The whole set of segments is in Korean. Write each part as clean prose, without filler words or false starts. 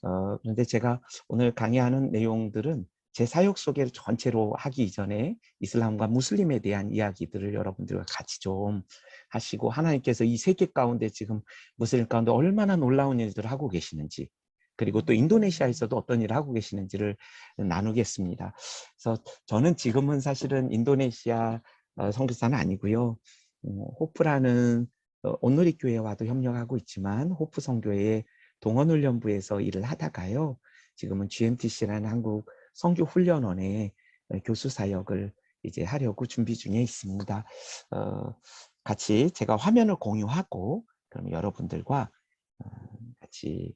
그런데 제가 오늘 강의하는 내용들은 제 사역 소개를 전체로 하기 이전에 이슬람과 무슬림에 대한 이야기들을 여러분들과 같이 좀 하시고, 하나님께서 이 세계 가운데 지금 무슬림 가운데 얼마나 놀라운 일들을 하고 계시는지, 그리고 또 인도네시아에서도 어떤 일을 하고 계시는지를 나누겠습니다. 그래서 저는 지금은 사실은 인도네시아 선교사는 아니고요. 호프라는 온누리 교회와도 협력하고 있지만 호프 선교회의 동원훈련부에서 일을 하다가요. 지금은 GMTC라는 한국 선교훈련원의 교수 사역을 이제 하려고 준비 중에 있습니다. 같이 제가 화면을 공유하고 그럼 여러분들과 같이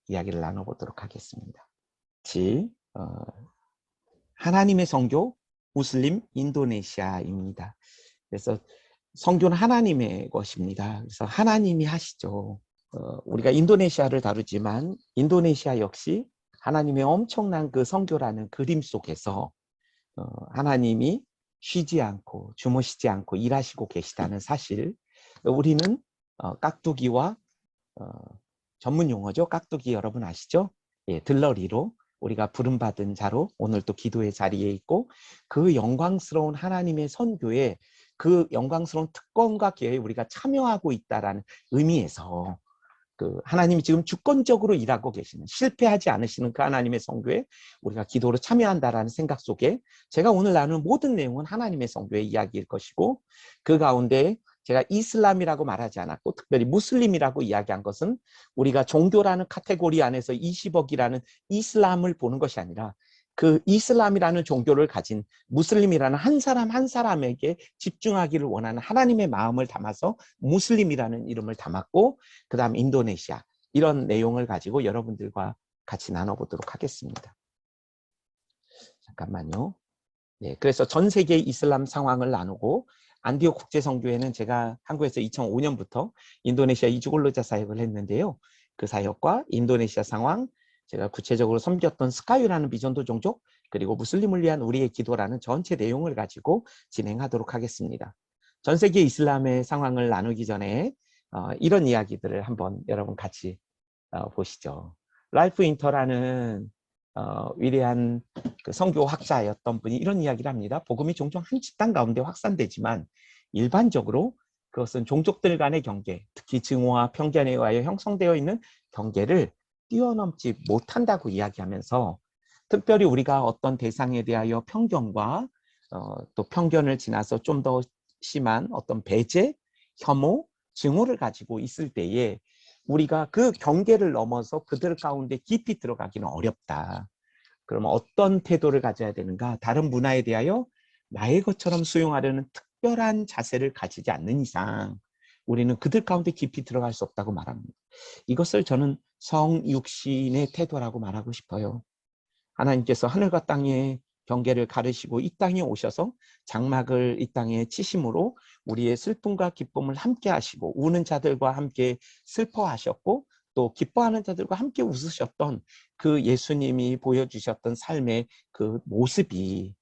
이야기를 나눠보도록 하겠습니다. 같이 하나님의 선교 무슬림 인도네시아입니다. 그래서 선교는 하나님의 것입니다. 그래서 하나님이 하시죠. 우리가 인도네시아를 다루지만 인도네시아 역시 하나님의 엄청난 그 선교라는 그림 속에서 하나님이 쉬지 않고 주무시지 않고 일하시고 계시다는 사실, 우리는 깍두기와 전문 용어죠. 깍두기 여러분 아시죠? 예, 들러리로 우리가 부름받은 자로 오늘 또 기도의 자리에 있고, 그 영광스러운 하나님의 선교에 그 영광스러운 특권과 기회에 우리가 참여하고 있다라는 의미에서 그 하나님이 지금 주권적으로 일하고 계시는, 실패하지 않으시는 그 하나님의 선교에 우리가 기도로 참여한다라는 생각 속에 제가 오늘 나누는 모든 내용은 하나님의 선교의 이야기일 것이고, 그 가운데 제가 이슬람이라고 말하지 않았고 특별히 무슬림이라고 이야기한 것은 우리가 종교라는 카테고리 안에서 20억이라는 이슬람을 보는 것이 아니라 그 이슬람이라는 종교를 가진 무슬림이라는 한 사람 한 사람에게 집중하기를 원하는 하나님의 마음을 담아서 무슬림이라는 이름을 담았고, 그 다음 인도네시아, 이런 내용을 가지고 여러분들과 같이 나눠보도록 하겠습니다. 잠깐만요. 네, 그래서 전 세계 이슬람 상황을 나누고, 안디옥 국제선교회는 제가 한국에서 2005년부터 인도네시아 이주근로자 사역을 했는데요. 그 사역과 인도네시아 상황, 제가 구체적으로 섬겼던 스카유라는 비전도 종족, 그리고 무슬림을 위한 우리의 기도라는 전체 내용을 가지고 진행하도록 하겠습니다. 전 세계 이슬람의 상황을 나누기 전에 이런 이야기들을 한번 여러분 같이 보시죠. 랄프 인터라는 위대한 그 선교학자였던 분이 이런 이야기를 합니다. 복음이 종종 한 집단 가운데 확산되지만 일반적으로 그것은 종족들 간의 경계, 특히 증오와 편견에 의하여 형성되어 있는 경계를 뛰어넘지 못한다고 이야기하면서, 특별히 우리가 어떤 대상에 대하여 편견과 또 편견을 지나서 좀 더 심한 어떤 배제, 혐오, 증오를 가지고 있을 때에 우리가 그 경계를 넘어서 그들 가운데 깊이 들어가기는 어렵다. 그러면 어떤 태도를 가져야 되는가? 다른 문화에 대하여 나의 것처럼 수용하려는 특별한 자세를 가지지 않는 이상 우리는 그들 가운데 깊이 들어갈 수 없다고 말합니다. 이것을 저는 성육신의 태도라고 말하고 싶어요. 하나님께서 하늘과 땅의 경계를 가르시고 이 땅에 오셔서 장막을 이 땅에 치심으로 우리의 슬픔과 기쁨을 함께 하시고, 우는 자들과 함께 슬퍼하셨고 또 기뻐하는 자들과 함께 웃으셨던 그 예수님이 보여주셨던 삶의 그 모습이,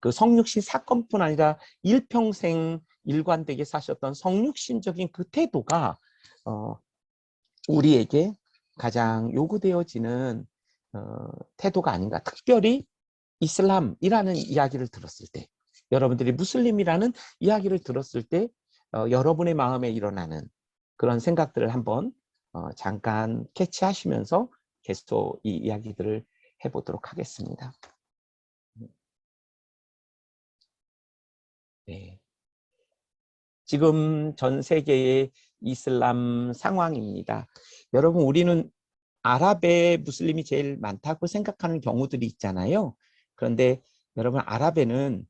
그 성육신 사건뿐 아니라 일평생 일관되게 사셨던 성육신적인 그 태도가 우리에게 가장 요구되어지는 태도가 아닌가. 특별히 이슬람이라는 이야기를 들었을 때, 여러분들이 무슬림이라는 이야기를 들었을 때 여러분의 마음에 일어나는 그런 생각들을 한번 잠깐 캐치하시면서 계속 이 이야기들을 해보도록 하겠습니다. 네. 지금 전 세계의 이슬람 상황입니다. 여러분, 우리는 아랍에 무슬림이 제일 많다고 생각하는 경우들이 있잖아요. 그런데 여러분, 아랍에는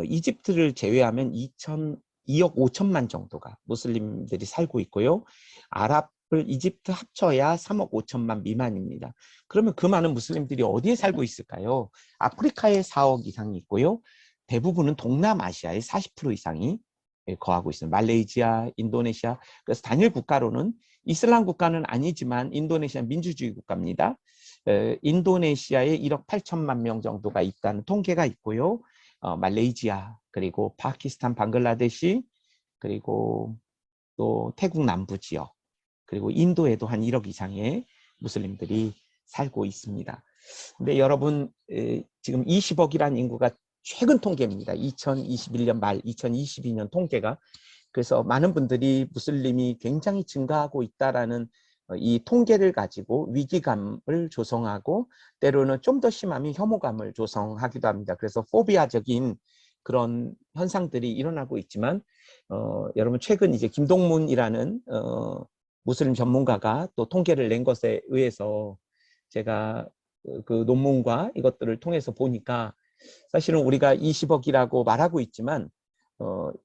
이집트를 제외하면 2억 5천만 정도가 무슬림들이 살고 있고요. 아랍을 이집트 합쳐야 3억 5천만 미만입니다. 그러면 그 많은 무슬림들이 어디에 살고 있을까요? 아프리카에 4억 이상이 있고요. 대부분은 동남아시아의 40% 이상이 거하고 있습니다. 말레이시아, 인도네시아. 그래서 단일 국가로는 이슬람 국가는 아니지만 인도네시아 민주주의 국가입니다. 인도네시아에 1억 8천만 명 정도가 있다는 통계가 있고요. 말레이시아, 그리고 파키스탄, 방글라데시, 그리고 또 태국 남부 지역, 그리고 인도에도 한 1억 이상의 무슬림들이 살고 있습니다. 근데 여러분 지금 20억이라는 인구가 최근 통계입니다. 2021년 말 2022년 통계가. 그래서 많은 분들이 무슬림이 굉장히 증가하고 있다라는 이 통계를 가지고 위기감을 조성하고 때로는 좀 더 심하면 혐오감을 조성하기도 합니다. 그래서 포비아적인 그런 현상들이 일어나고 있지만 여러분 최근 이제 김동문이라는 무슬림 전문가가 또 통계를 낸 것에 의해서 제가 그 논문과 이것들을 통해서 보니까 사실은 우리가 20억이라고 말하고 있지만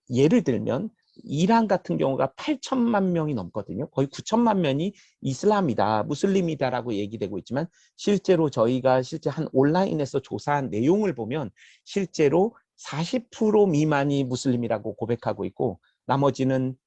예를 들면 이란 같은 경우가 8천만 명이 넘거든요. 거의 9천만 명이 이슬람이다, 무슬림이다라고 얘기되고 있지만 실제로 저희가 한 온라인에서 조사한 내용을 보면 실제로 40% 미만이 무슬림이라고 고백하고 있고 나머지는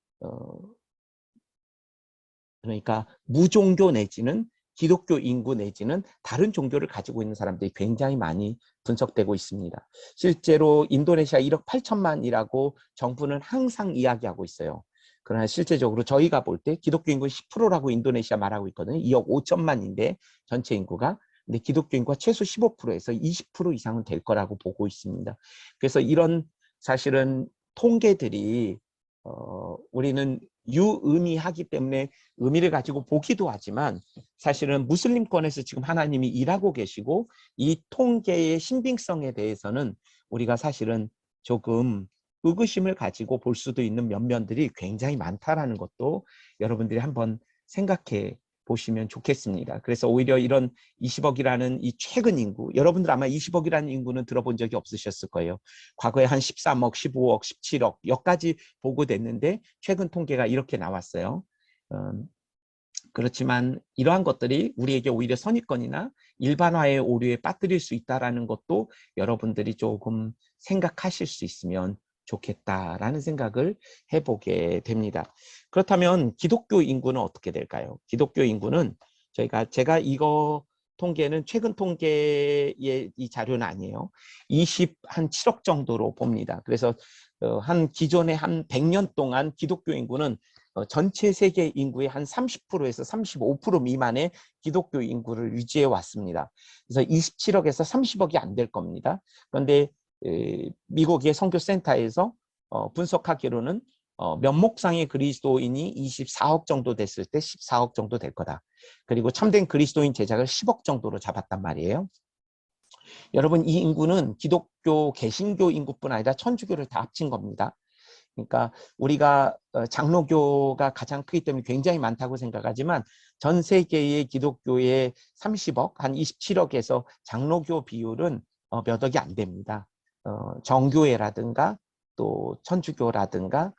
그러니까 무종교 내지는 기독교 인구 내지는 다른 종교를 가지고 있는 사람들이 굉장히 많이 분석되고 있습니다. 실제로 인도네시아 1억 8천만이라고 정부는 항상 이야기하고 있어요. 그러나 실제적으로 저희가 볼 때 기독교 인구 10%라고 인도네시아 말하고 있거든요. 2억 5천만인데 전체 인구가. 근데 기독교 인구가 최소 15%에서 20% 이상은 될 거라고 보고 있습니다. 그래서 이런 사실은 통계들이 우리는 유의미하기 때문에 의미를 가지고 보기도 하지만 사실은 무슬림권에서 지금 하나님이 일하고 계시고 이 통계의 신빙성에 대해서는 우리가 사실은 조금 의구심을 가지고 볼 수도 있는 면면들이 굉장히 많다라는 것도 여러분들이 한번 생각해 보시면 좋겠습니다. 그래서 오히려 이런 20억이라는 이 최근 인구, 여러분들 아마 20억이라는 인구는 들어본 적이 없으셨을 거예요. 과거에 한 13억, 15억, 17억 여기까지 보고됐는데 최근 통계가 이렇게 나왔어요. 그렇지만 이러한 것들이 우리에게 오히려 선입견이나 일반화의 오류에 빠뜨릴 수 있다는 것도 여러분들이 조금 생각하실 수 있으면 좋겠다라는 생각을 해보게 됩니다. 그렇다면 기독교 인구는 어떻게 될까요? 기독교 인구는 제가 이거 통계는 최근 통계의 이 자료는 아니에요. 27억 정도로 봅니다. 그래서 한 기존에 한 100년 동안 기독교 인구는 전체 세계 인구의 한 30%에서 35% 미만의 기독교 인구를 유지해 왔습니다. 그래서 27억에서 30억이 안 될 겁니다. 그런데 미국의 선교센터에서 분석하기로는 면목상의 그리스도인이 24억 정도 됐을 때 14억 정도 될 거다. 그리고 참된 그리스도인 제작을 10억 정도로 잡았단 말이에요. 여러분 이 인구는 기독교 개신교 인구뿐 아니라 천주교를 다 합친 겁니다. 그러니까 우리가 장로교가 가장 크기 때문에 굉장히 많다고 생각하지만 전 세계의 기독교의 30억, 한 27억에서 장로교 비율은 몇 억이 안 됩니다. 정교회라든가 또 천주교라든가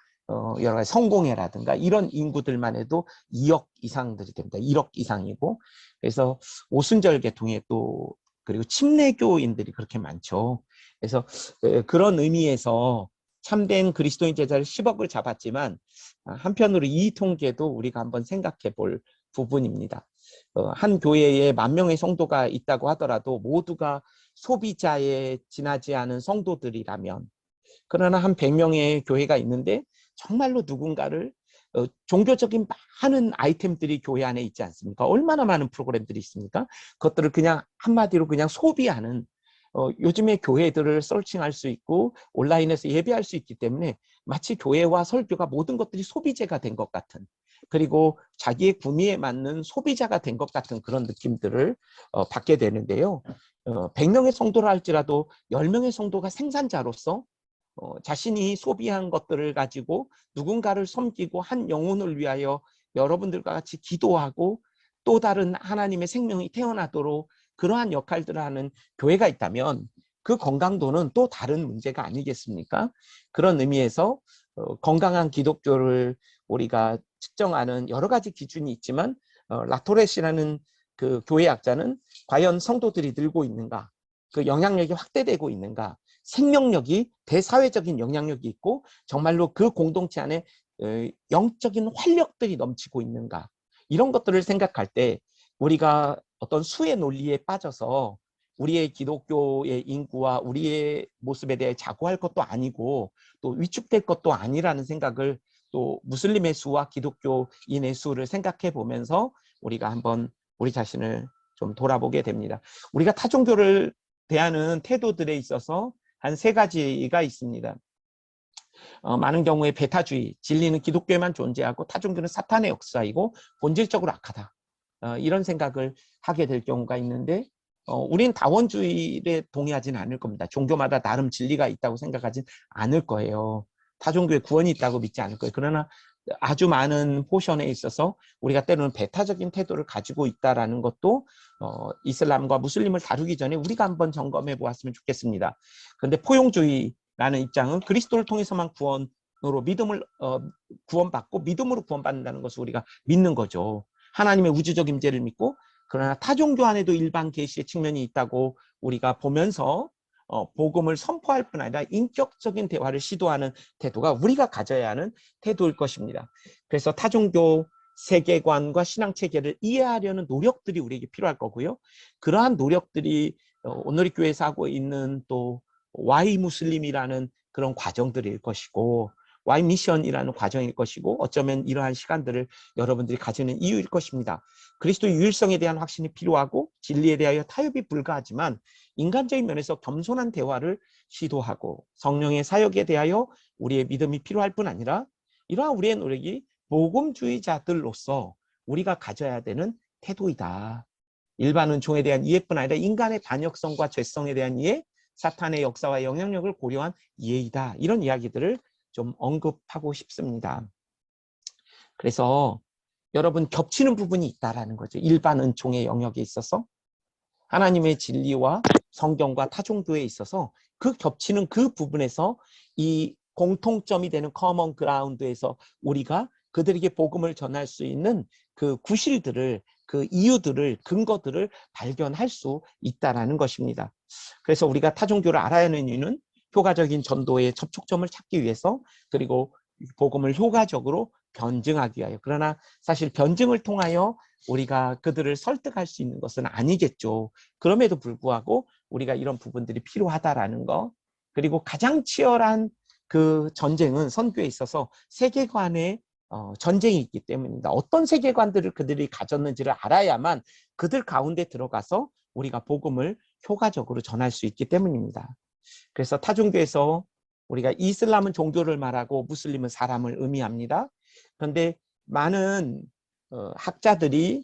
여러 가지 성공회라든가 이런 인구들만 해도 2억 이상들이 됩니다. 1억 이상이고 그래서 오순절 계통에 또 그리고 침례교인들이 그렇게 많죠. 그래서 그런 의미에서 참된 그리스도인 제자를 10억을 잡았지만 한편으로 이 통계도 우리가 한번 생각해 볼 부분입니다. 한 교회에 10,000명의 성도가 있다고 하더라도 모두가 소비자에 지나지 않은 성도들이라면 그러나 한 100명의 교회가 있는데 정말로 누군가를 종교적인 많은 아이템들이 교회 안에 있지 않습니까? 얼마나 많은 프로그램들이 있습니까? 그것들을 그냥 한마디로 그냥 소비하는 요즘에 교회들을 서칭할 수 있고 온라인에서 예배할 수 있기 때문에 마치 교회와 설교가 모든 것들이 소비재가 된 것 같은 그리고 자기의 구미에 맞는 소비자가 된 것 같은 그런 느낌들을 받게 되는데요. 100명의 성도라 할지라도 10명의 성도가 생산자로서 자신이 소비한 것들을 가지고 누군가를 섬기고 한 영혼을 위하여 여러분들과 같이 기도하고 또 다른 하나님의 생명이 태어나도록 그러한 역할들을 하는 교회가 있다면 그 건강도는 또 다른 문제가 아니겠습니까? 그런 의미에서 건강한 기독교를 우리가 측정하는 여러 가지 기준이 있지만 라토렛이라는 그 교회학자는 과연 성도들이 늘고 있는가? 그 영향력이 확대되고 있는가? 생명력이 대사회적인 영향력이 있고 정말로 그 공동체 안에 영적인 활력들이 넘치고 있는가? 이런 것들을 생각할 때 우리가 어떤 수의 논리에 빠져서 우리의 기독교의 인구와 우리의 모습에 대해 자고할 것도 아니고 또 위축될 것도 아니라는 생각을 또 무슬림의 수와 기독교인의 수를 생각해 보면서 우리가 한번 우리 자신을 좀 돌아보게 됩니다. 우리가 타종교를 대하는 태도들에 있어서 한 3가지가 있습니다. 많은 경우에 배타주의, 진리는 기독교에만 존재하고 타종교는 사탄의 역사이고 본질적으로 악하다. 이런 생각을 하게 될 경우가 있는데 우린 다원주의에 동의하지는 않을 겁니다. 종교마다 나름 진리가 있다고 생각하진 않을 거예요. 타종교에 구원이 있다고 믿지 않을 거예요. 그러나 아주 많은 포션에 있어서 우리가 때로는 배타적인 태도를 가지고 있다는 것도 이슬람과 무슬림을 다루기 전에 우리가 한번 점검해 보았으면 좋겠습니다. 그런데 포용주의라는 입장은 그리스도를 통해서만 구원받고 믿음으로 구원받는다는 것을 우리가 믿는 거죠. 하나님의 우주적 임재를 믿고 그러나 타종교 안에도 일반 계시의 측면이 있다고 우리가 보면서 복음을 선포할 뿐 아니라 인격적인 대화를 시도하는 태도가 우리가 가져야 하는 태도일 것입니다. 그래서 타종교 세계관과 신앙체계를 이해하려는 노력들이 우리에게 필요할 거고요. 그러한 노력들이 오늘의 교회에서 하고 있는 또 Y 무슬림이라는 그런 과정들일 것이고 Y 미션이라는 과정일 것이고 어쩌면 이러한 시간들을 여러분들이 가지는 이유일 것입니다. 그리스도 유일성에 대한 확신이 필요하고 진리에 대하여 타협이 불가하지만 인간적인 면에서 겸손한 대화를 시도하고 성령의 사역에 대하여 우리의 믿음이 필요할 뿐 아니라 이러한 우리의 노력이 복음주의자들로서 우리가 가져야 되는 태도이다. 일반 은총에 대한 이해뿐 아니라 인간의 반역성과 죄성에 대한 이해, 사탄의 역사와 영향력을 고려한 이해이다. 이런 이야기들을 좀 언급하고 싶습니다. 그래서 여러분 겹치는 부분이 있다라는 거죠. 일반 은총의 영역에 있어서 하나님의 진리와 성경과 타종교에 있어서 그 겹치는 그 부분에서 이 공통점이 되는 커먼 그라운드에서 우리가 그들에게 복음을 전할 수 있는 그 구실들을 그 이유들을 근거들을 발견할 수 있다라는 것입니다. 그래서 우리가 타종교를 알아야 하는 이유는 효과적인 전도의 접촉점을 찾기 위해서 그리고 복음을 효과적으로 변증하기 위하여 그러나 사실 변증을 통하여 우리가 그들을 설득할 수 있는 것은 아니겠죠. 그럼에도 불구하고 우리가 이런 부분들이 필요하다라는 거 그리고 가장 치열한 그 전쟁은 선교에 있어서 세계관의 전쟁이 있기 때문입니다. 어떤 세계관들을 그들이 가졌는지를 알아야만 그들 가운데 들어가서 우리가 복음을 효과적으로 전할 수 있기 때문입니다. 그래서 타종교에서 우리가 이슬람은 종교를 말하고 무슬림은 사람을 의미합니다. 그런데 많은 학자들이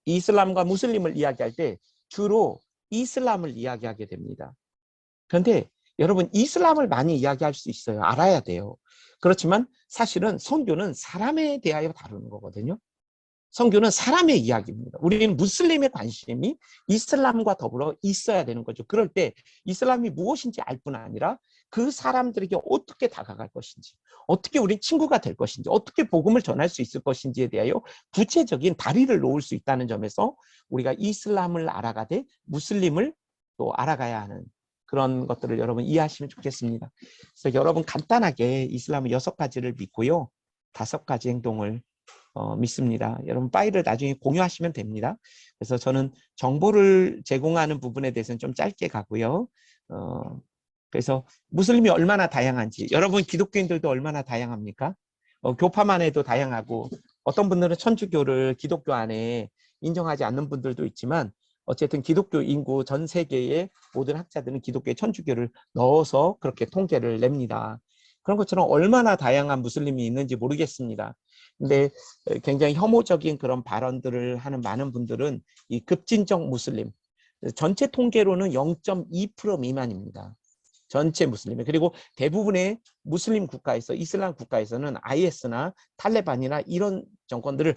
이슬람과 무슬림을 이야기할 때 주로 이슬람을 이야기하게 됩니다. 그런데 여러분 이슬람을 많이 이야기할 수 있어요. 알아야 돼요. 그렇지만 사실은 선교는 사람에 대하여 다루는 거거든요. 선교는 사람의 이야기입니다. 우리는 무슬림의 관심이 이슬람과 더불어 있어야 되는 거죠. 그럴 때 이슬람이 무엇인지 알 뿐 아니라 그 사람들에게 어떻게 다가갈 것인지, 어떻게 우리 친구가 될 것인지, 어떻게 복음을 전할 수 있을 것인지에 대하여 구체적인 다리를 놓을 수 있다는 점에서 우리가 이슬람을 알아가되 무슬림을 또 알아가야 하는 그런 것들을 여러분 이해하시면 좋겠습니다. 그래서 여러분 간단하게 이슬람은 6가지를 믿고요. 5가지 행동을 믿습니다. 여러분 파일을 나중에 공유하시면 됩니다. 그래서 저는 정보를 제공하는 부분에 대해서는 좀 짧게 가고요. 그래서 무슬림이 얼마나 다양한지 여러분 기독교인들도 얼마나 다양합니까? 교파만 해도 다양하고 어떤 분들은 천주교를 기독교 안에 인정하지 않는 분들도 있지만 어쨌든 기독교 인구 전 세계의 모든 학자들은 기독교에 천주교를 넣어서 그렇게 통계를 냅니다. 그런 것처럼 얼마나 다양한 무슬림이 있는지 모르겠습니다. 근데 굉장히 혐오적인 그런 발언들을 하는 많은 분들은 이 급진적 무슬림, 전체 통계로는 0.2% 미만입니다. 전체 무슬림. 그리고 대부분의 무슬림 국가에서, 이슬람 국가에서는 IS나 탈레반이나 이런 정권들을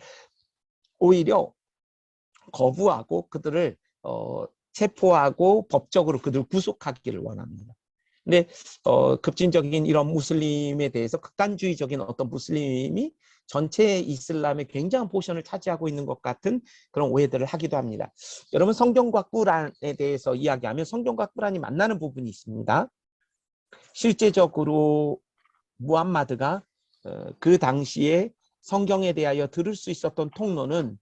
오히려 거부하고 그들을 체포하고 법적으로 그들을 구속하기를 원합니다. 근데 급진적인 이런 무슬림에 대해서 극단주의적인 어떤 무슬림이 전체 이슬람의 굉장한 포션을 차지하고 있는 것 같은 그런 오해들을 하기도 합니다. 여러분 성경과 꾸란에 대해서 이야기하면 성경과 꾸란이 만나는 부분이 있습니다. 실제적으로 무함마드가 그 당시에 성경에 대하여 들을 수 있었던 통로는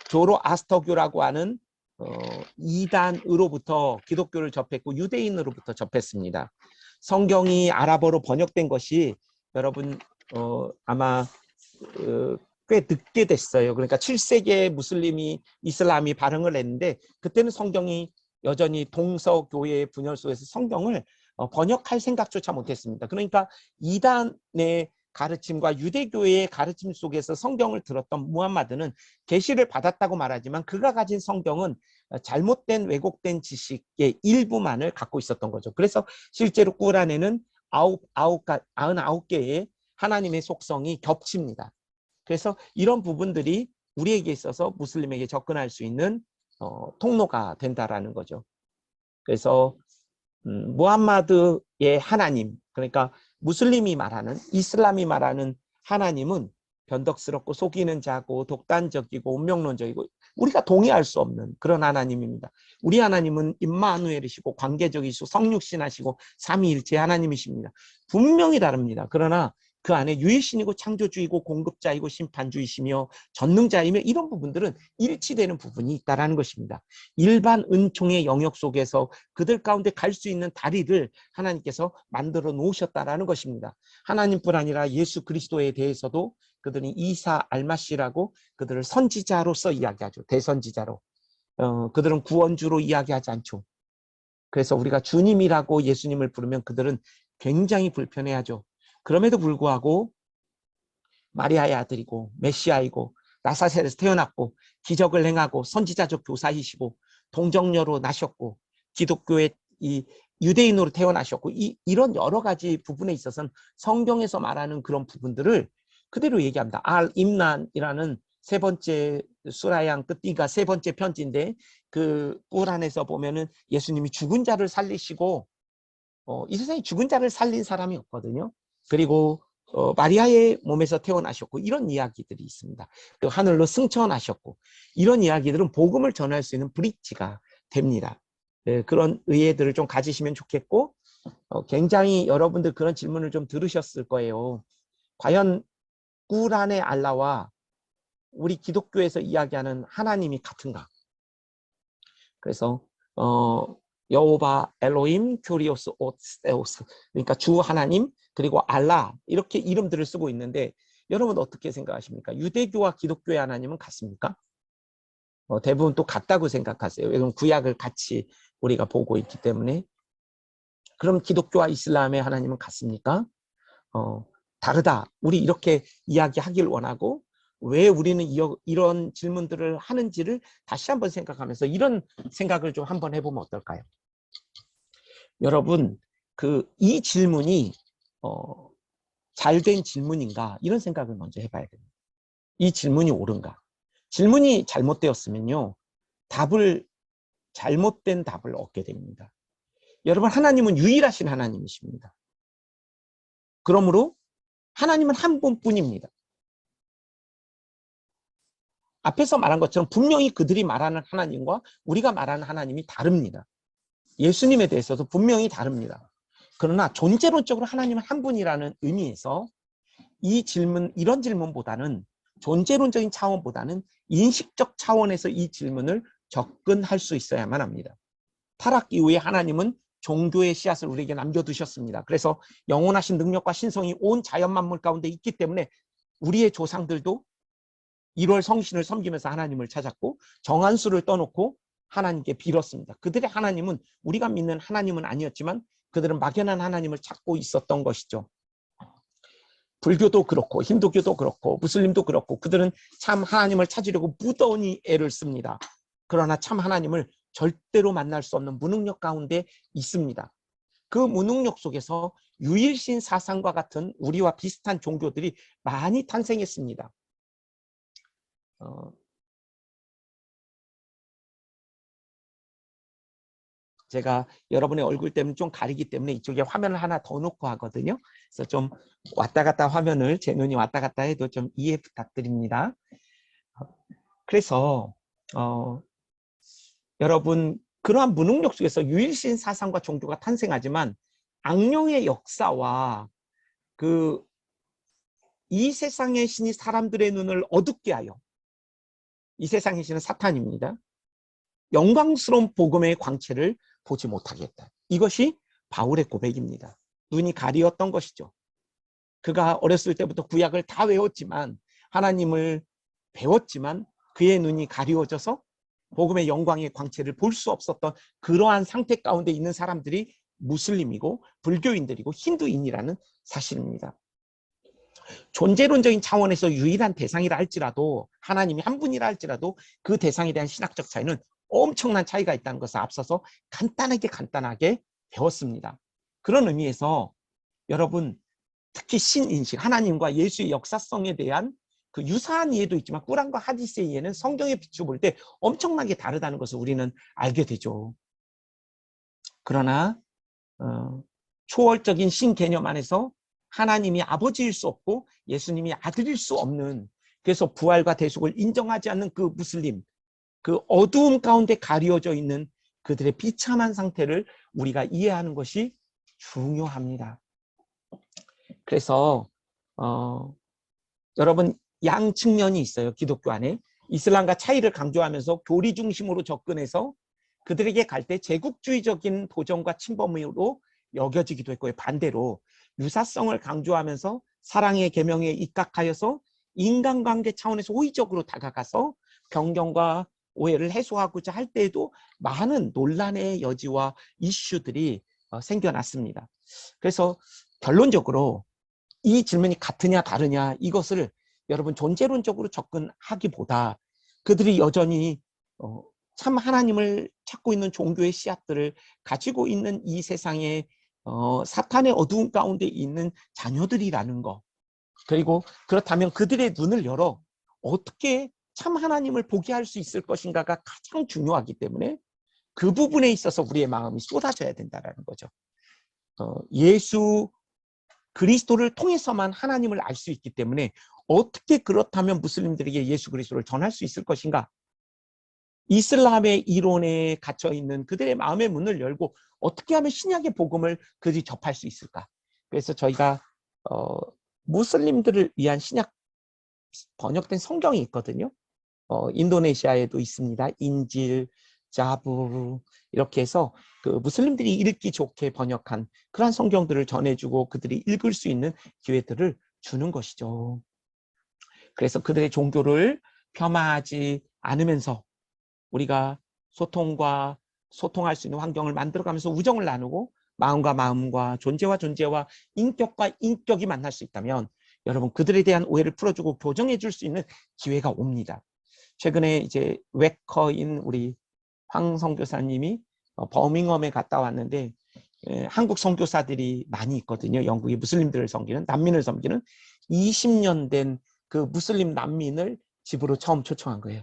조로아스터교라고 하는 이단으로부터 기독교를 접했고 유대인으로부터 접했습니다. 성경이 아랍어로 번역된 것이 여러분 아마 꽤 늦게 됐어요. 그러니까 7세기에 이슬람이 발흥을 했는데 그때는 성경이 여전히 동서교회의 분열 속에서 성경을 번역할 생각조차 못했습니다. 그러니까 이단의 가르침과 유대교의 가르침 속에서 성경을 들었던 무함마드는 계시를 받았다고 말하지만 그가 가진 성경은 잘못된 왜곡된 지식의 일부만을 갖고 있었던 거죠. 그래서 실제로 꾸란에는 99개의 하나님의 속성이 겹칩니다. 그래서 이런 부분들이 우리에게 있어서 무슬림에게 접근할 수 있는 통로가 된다라는 거죠. 그래서 무함마드의 하나님, 그러니까 무슬림이 말하는, 이슬람이 말하는 하나님은 변덕스럽고 속이는 자고 독단적이고 운명론적이고 우리가 동의할 수 없는 그런 하나님입니다. 우리 하나님은 임마누엘이시고 관계적이시고 성육신하시고 삼위일체 하나님이십니다. 분명히 다릅니다. 그러나 그 안에 유일신이고 창조주이고 공급자이고 심판주이시며 전능자이며 이런 부분들은 일치되는 부분이 있다는 것입니다. 일반 은총의 영역 속에서 그들 가운데 갈 수 있는 다리를 하나님께서 만들어 놓으셨다는 것입니다. 하나님뿐 아니라 예수 그리스도에 대해서도 그들은 이사 알마시라고 그들을 선지자로서 이야기하죠. 대선지자로. 그들은 구원주로 이야기하지 않죠. 그래서 우리가 주님이라고 예수님을 부르면 그들은 굉장히 불편해하죠. 그럼에도 불구하고 마리아의 아들이고 메시아이고 나사렛에서 태어났고 기적을 행하고 선지자적 교사이시고 동정녀로 나셨고 기독교의 이 유대인으로 태어나셨고 이런 여러 가지 부분에 있어서는 성경에서 말하는 그런 부분들을 그대로 얘기합니다. 임난이라는 세 번째 수라양 끝띠가 세 번째 편지인데 그 꾸란에서 보면은 예수님이 죽은 자를 살리시고 이 세상에 죽은 자를 살린 사람이 없거든요. 그리고 마리아의 몸에서 태어나셨고 이런 이야기들이 있습니다. 또 하늘로 승천하셨고 이런 이야기들은 복음을 전할 수 있는 브릿지가 됩니다. 그런 의외들을 좀 가지시면 좋겠고 굉장히 여러분들 그런 질문을 좀 들으셨을 거예요. 과연 꾸란의 알라와 우리 기독교에서 이야기하는 하나님이 같은가? 그래서 여호바, 엘로힘, 큐리오스, 오세오스 그러니까 주 하나님 그리고 알라 이렇게 이름들을 쓰고 있는데 여러분 어떻게 생각하십니까? 유대교와 기독교의 하나님은 같습니까? 대부분 또 같다고 생각하세요. 왜냐하면 구약을 같이 우리가 보고 있기 때문에. 그럼 기독교와 이슬람의 하나님은 같습니까? 다르다. 우리 이렇게 이야기하길 원하고 왜 우리는 이런 질문들을 하는지를 다시 한번 생각하면서 이런 생각을 좀 한번 해보면 어떨까요? 여러분, 이 질문이 잘된 질문인가 이런 생각을 먼저 해봐야 됩니다. 이 질문이 옳은가? 질문이 잘못되었으면요. 잘못된 답을 얻게 됩니다. 여러분, 하나님은 유일하신 하나님이십니다. 그러므로 하나님은 한 분뿐입니다. 앞에서 말한 것처럼 분명히 그들이 말하는 하나님과 우리가 말하는 하나님이 다릅니다. 예수님에 대해서도 분명히 다릅니다. 그러나 존재론적으로 하나님은 한 분이라는 의미에서 이런 질문보다는 존재론적인 차원보다는 인식적 차원에서 이 질문을 접근할 수 있어야만 합니다. 타락 이후에 하나님은 종교의 씨앗을 우리에게 남겨두셨습니다. 그래서 영원하신 능력과 신성이 온 자연 만물 가운데 있기 때문에 우리의 조상들도 1월 성신을 섬기면서 하나님을 찾았고 정한수를 떠놓고 하나님께 빌었습니다. 그들의 하나님은 우리가 믿는 하나님은 아니었지만 그들은 막연한 하나님을 찾고 있었던 것이죠. 불교도 그렇고 힌두교도 그렇고 무슬림도 그렇고 그들은 참 하나님을 찾으려고 무더니 애를 씁니다. 그러나 참 하나님을 절대로 만날 수 없는 무능력 가운데 있습니다. 그 무능력 속에서 유일신 사상과 같은 우리와 비슷한 종교들이 많이 탄생했습니다. 제가 여러분의 얼굴 때문에 좀 가리기 때문에 이쪽에 화면을 하나 더 놓고 하거든요. 그래서 좀 왔다 갔다 화면을 제 눈이 왔다 갔다 해도 좀 이해 부탁드립니다. 그래서 여러분 그러한 무능력 속에서 유일신 사상과 종교가 탄생하지만 악령의 역사와 이 세상의 신이 사람들의 눈을 어둡게 하여 이 세상의 신은 사탄입니다. 영광스러운 복음의 광채를 보지 못하겠다. 이것이 바울의 고백입니다. 눈이 가리었던 것이죠. 그가 어렸을 때부터 구약을 다 외웠지만 하나님을 배웠지만 그의 눈이 가리워져서 복음의 영광의 광채를 볼 수 없었던 그러한 상태 가운데 있는 사람들이 무슬림이고 불교인들이고 힌두인이라는 사실입니다. 존재론적인 차원에서 유일한 대상이라 할지라도, 하나님이 한 분이라 할지라도 그 대상에 대한 신학적 차이는 엄청난 차이가 있다는 것을 앞서서 간단하게 배웠습니다. 그런 의미에서 여러분, 특히 신인식, 하나님과 예수의 역사성에 대한 그 유사한 이해도 있지만 꾸란과 하디스의 이해는 성경에 비추어 때 엄청나게 다르다는 것을 우리는 알게 되죠. 그러나 초월적인 신 개념 안에서 하나님이 아버지일 수 없고 예수님이 아들일 수 없는, 그래서 부활과 대속을 인정하지 않는 그 무슬림, 그 어두움 가운데 가려져 있는 그들의 비참한 상태를 우리가 이해하는 것이 중요합니다. 그래서 여러분, 양 측면이 있어요. 기독교 안에 이슬람과 차이를 강조하면서 교리 중심으로 접근해서 그들에게 갈 때 제국주의적인 도전과 침범으로 여겨지기도 했고요. 반대로 유사성을 강조하면서 사랑의 계명에 입각하여서 인간관계 차원에서 호의적으로 다가가서 편견과 오해를 해소하고자 할 때에도 많은 논란의 여지와 이슈들이 생겨났습니다. 그래서 결론적으로 이 질문이 같으냐 다르냐, 이것을 여러분 존재론적으로 접근하기보다 그들이 여전히 참 하나님을 찾고 있는 종교의 씨앗들을 가지고 있는 이 세상에 사탄의 어두운 가운데 있는 자녀들이라는 거, 그리고 그렇다면 그들의 눈을 열어 어떻게 참 하나님을 보게 할 수 있을 것인가가 가장 중요하기 때문에 그 부분에 있어서 우리의 마음이 쏟아져야 된다는 거죠. 예수 그리스도를 통해서만 하나님을 알 수 있기 때문에 어떻게 그렇다면 무슬림들에게 예수 그리스도를 전할 수 있을 것인가? 이슬람의 이론에 갇혀 있는 그들의 마음의 문을 열고 어떻게 하면 신약의 복음을 그들이 접할 수 있을까? 그래서 저희가 무슬림들을 위한 신약 번역된 성경이 있거든요. 인도네시아에도 있습니다. 인질, 자부, 이렇게 해서 그 무슬림들이 읽기 좋게 번역한 그러한 성경들을 전해주고 그들이 읽을 수 있는 기회들을 주는 것이죠. 그래서 그들의 종교를 폄하하지 않으면서 우리가 소통할 수 있는 환경을 만들어가면서 우정을 나누고 마음과 마음과 존재와 존재와 인격과 인격이 만날 수 있다면 여러분, 그들에 대한 오해를 풀어주고 교정해 줄 수 있는 기회가 옵니다. 최근에 이제 웨커인 우리 황 선교사님이 버밍엄에 갔다 왔는데 한국 선교사들이 많이 있거든요. 영국의 무슬림들을 섬기는, 난민을 섬기는 20년 된 그 무슬림 난민을 집으로 처음 초청한 거예요.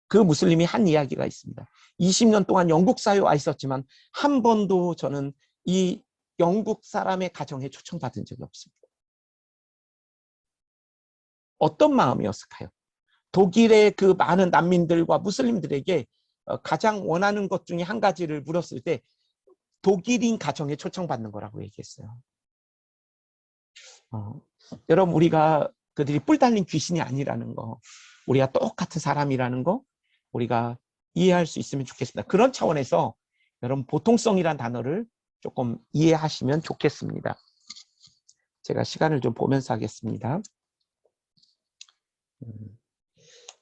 그 무슬림이 한 이야기가 있습니다. 20년 동안 영국 사회에 와 있었지만 한 번도 저는 이 영국 사람의 가정에 초청받은 적이 없습니다. 어떤 마음이었을까요? 독일의 그 많은 난민들과 무슬림들에게 가장 원하는 것 중에 한 가지를 물었을 때 독일인 가정에 초청받는 거라고 얘기했어요. 여러분, 우리가 그들이 뿔 달린 귀신이 아니라는 거, 우리가 똑같은 사람이라는 거 우리가 이해할 수 있으면 좋겠습니다. 그런 차원에서 여러분, 보통성이란 단어를 조금 이해하시면 좋겠습니다. 제가 시간을 좀 보면서 하겠습니다.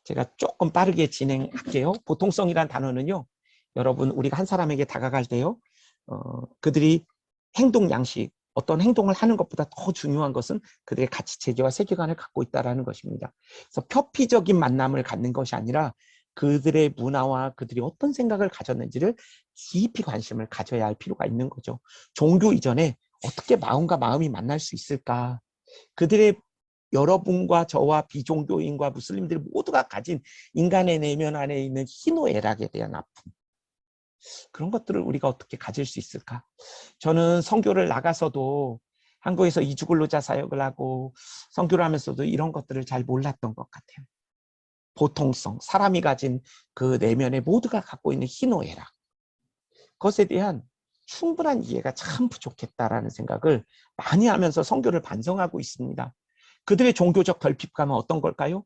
제가 조금 빠르게 진행할게요. 보통성이란 단어는요, 여러분, 우리가 한 사람에게 다가갈 때요, 그들이 행동 양식, 어떤 행동을 하는 것보다 더 중요한 것은 그들의 가치 체계와 세계관을 갖고 있다는 것입니다. 그래서 표피적인 만남을 갖는 것이 아니라 그들의 문화와 그들이 어떤 생각을 가졌는지를 깊이 관심을 가져야 할 필요가 있는 거죠. 종교 이전에 어떻게 마음과 마음이 만날 수 있을까? 그들의, 여러분과 저와 비종교인과 무슬림들 모두가 가진 인간의 내면 안에 있는 희노애락에 대한 아픔, 그런 것들을 우리가 어떻게 가질 수 있을까? 저는 선교를 나가서도 한국에서 이주근로자 사역을 하고 선교를 하면서도 이런 것들을 잘 몰랐던 것 같아요. 보통성, 사람이 가진 그 내면에 모두가 갖고 있는 희노애락, 그것에 대한 충분한 이해가 참 부족했다라는 생각을 많이 하면서 선교를 반성하고 있습니다. 그들의 종교적 결핍감은 어떤 걸까요?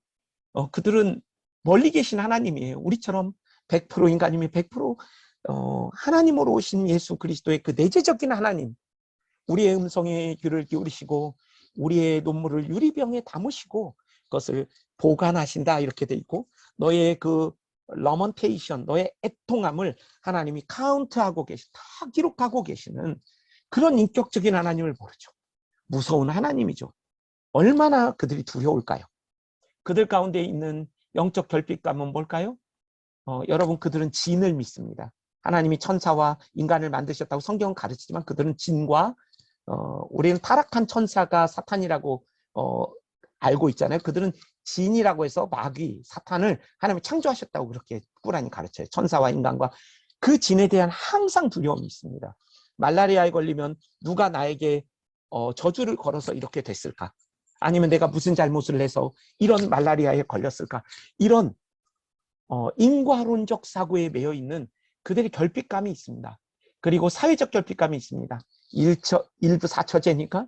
그들은 멀리 계신 하나님이에요. 우리처럼 100% 인간이면 100% 하나님으로 오신 예수 그리스도의 그 내재적인 하나님, 우리의 음성에 귀를 기울이시고 우리의 눈물을 유리병에 담으시고 것을 보관하신다 이렇게 돼 있고, 너의 그 러먼테이션, 너의 애통함을 하나님이 카운트하고 다 기록하고 계시는 그런 인격적인 하나님을 모르죠. 무서운 하나님이죠. 얼마나 그들이 두려울까요? 그들 가운데 있는 영적 결핍감은 뭘까요? 여러분, 그들은 진을 믿습니다. 하나님이 천사와 인간을 만드셨다고 성경은 가르치지만 그들은 진과 우리는 타락한 천사가 사탄이라고 알고 있잖아요. 그들은 진이라고 해서 마귀, 사탄을 하나님이 창조하셨다고 그렇게 꾸란이 가르쳐요. 천사와 인간과 그 진에 대한 항상 두려움이 있습니다. 말라리아에 걸리면 누가 나에게 저주를 걸어서 이렇게 됐을까? 아니면 내가 무슨 잘못을 해서 이런 말라리아에 걸렸을까? 이런 인과론적 사고에 매여 있는 그들의 결핍감이 있습니다. 그리고 사회적 결핍감이 있습니다. 일부 사처제니까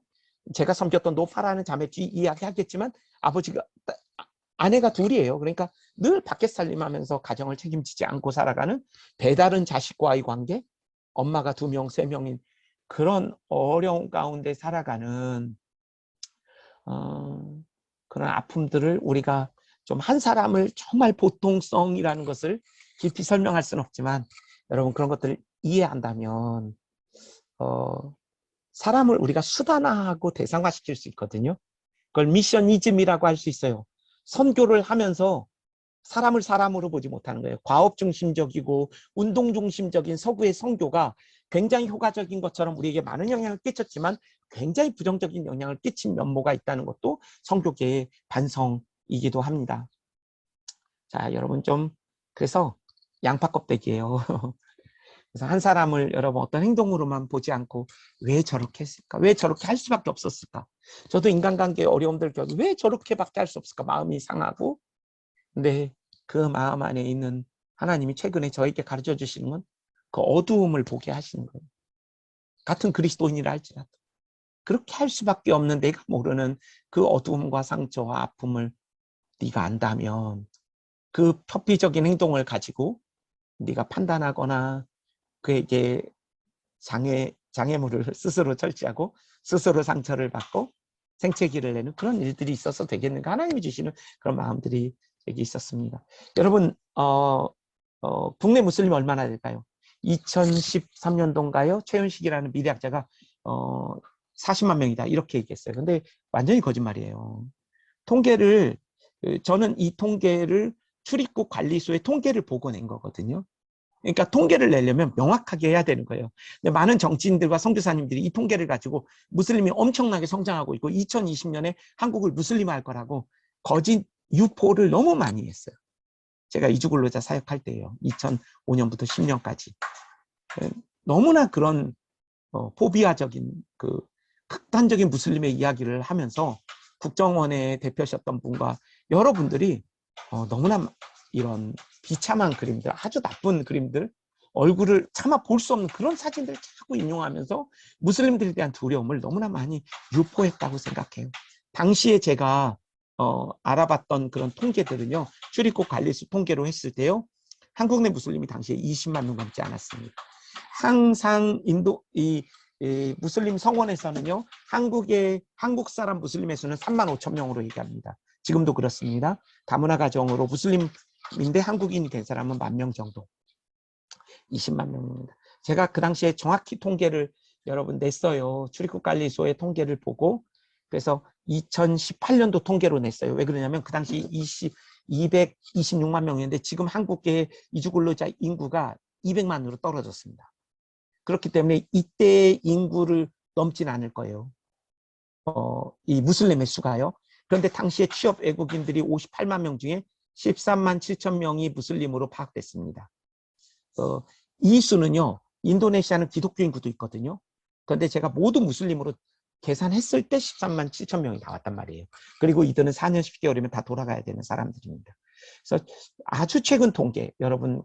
제가 섬겼던 노파라는 자매 뒤 이야기하겠지만 아버지가 아내가 둘이에요. 그러니까 늘 밖에 살림하면서 가정을 책임지지 않고 살아가는 배다른 자식과의 관계, 엄마가 2명, 3명인 그런 어려운 가운데 살아가는 그런 아픔들을 우리가 좀 한 사람을 정말 보통성이라는 것을 깊이 설명할 수는 없지만 여러분 그런 것들을 이해한다면 사람을 우리가 수단화하고 대상화시킬 수 있거든요. 그걸 미셔니즘이라고 할 수 있어요. 선교를 하면서 사람을 사람으로 보지 못하는 거예요. 과업 중심적이고 운동 중심적인 서구의 선교가 굉장히 효과적인 것처럼 우리에게 많은 영향을 끼쳤지만 굉장히 부정적인 영향을 끼친 면모가 있다는 것도 선교계의 반성이기도 합니다. 자, 여러분 좀 그래서 양파 껍데기예요. 그래서 한 사람을 여러분 어떤 행동으로만 보지 않고 왜 저렇게 했을까? 왜 저렇게 할 수밖에 없었을까? 저도 인간관계의 어려움들 겪고 왜 저렇게밖에 할 수 없을까? 마음이 상하고 근데 그 마음 안에 있는 하나님이 최근에 저에게 가르쳐 주시는 건 그 어두움을 보게 하시는 거예요. 같은 그리스도인이라 할지라도 그렇게 할 수밖에 없는 내가 모르는 그 어두움과 상처와 아픔을 네가 안다면 그 표피적인 행동을 가지고 네가 판단하거나 그에게 장애물을 스스로 절제하고 스스로 상처를 받고 생채기를 내는 그런 일들이 있어서 되겠는가? 하나님이 주시는 그런 마음들이 여기 있었습니다. 여러분 국내 무슬림 얼마나 될까요? 2013년도인가요? 최윤식이라는 미래학자가 40만 명이다 이렇게 얘기했어요. 근데 완전히 거짓말이에요. 통계를 저는 이 통계를 출입국 관리소의 통계를 보고 낸 거거든요. 그러니까 통계를 내려면 명확하게 해야 되는 거예요. 근데 많은 정치인들과 선교사님들이 이 통계를 가지고 무슬림이 엄청나게 성장하고 있고 2020년에 한국을 무슬림화할 거라고 거짓 유포를 너무 많이 했어요. 제가 이주근로자 사역할 때예요. 2005년부터 10년까지. 너무나 그런 포비아적인 그 극단적인 무슬림의 이야기를 하면서 국정원의 대표셨던 분과 여러분들이 너무나 이런 비참한 그림들, 아주 나쁜 그림들, 얼굴을 차마 볼 수 없는 그런 사진들을 자꾸 인용하면서 무슬림들에 대한 두려움을 너무나 많이 유포했다고 생각해요. 당시에 제가 알아봤던 그런 통계들은요. 출입국 관리소 통계로 했을 때요. 한국 내 무슬림이 당시에 20만 명 넘지 않았습니다. 항상 이 무슬림 성원에서는요. 한국 사람 무슬림의 수는 3만 5천 명으로 얘기합니다. 지금도 그렇습니다. 다문화 가정으로 무슬림인데 한국인이 된 사람은 10,000명 정도. 20만 명입니다. 제가 그 당시에 정확히 통계를 여러분 냈어요. 출입국관리소의 통계를 보고 그래서 2018년도 통계로 냈어요. 왜 그러냐면 그 당시 226만 명이었는데 지금 한국의 이주근로자 인구가 200만으로 떨어졌습니다. 그렇기 때문에 이때 인구를 넘진 않을 거예요. 이 무슬림의 수가요. 그런데 당시에 취업 외국인들이 58만 명 중에 13만 7천 명이 무슬림으로 파악됐습니다. 이 수는요. 인도네시아는 기독교 인구도 있거든요. 그런데 제가 모두 무슬림으로 계산했을 때 13만 7천 명이 나왔단 말이에요. 그리고 이들은 4년 10개월이면 다 돌아가야 되는 사람들입니다. 그래서 아주 최근 통계, 여러분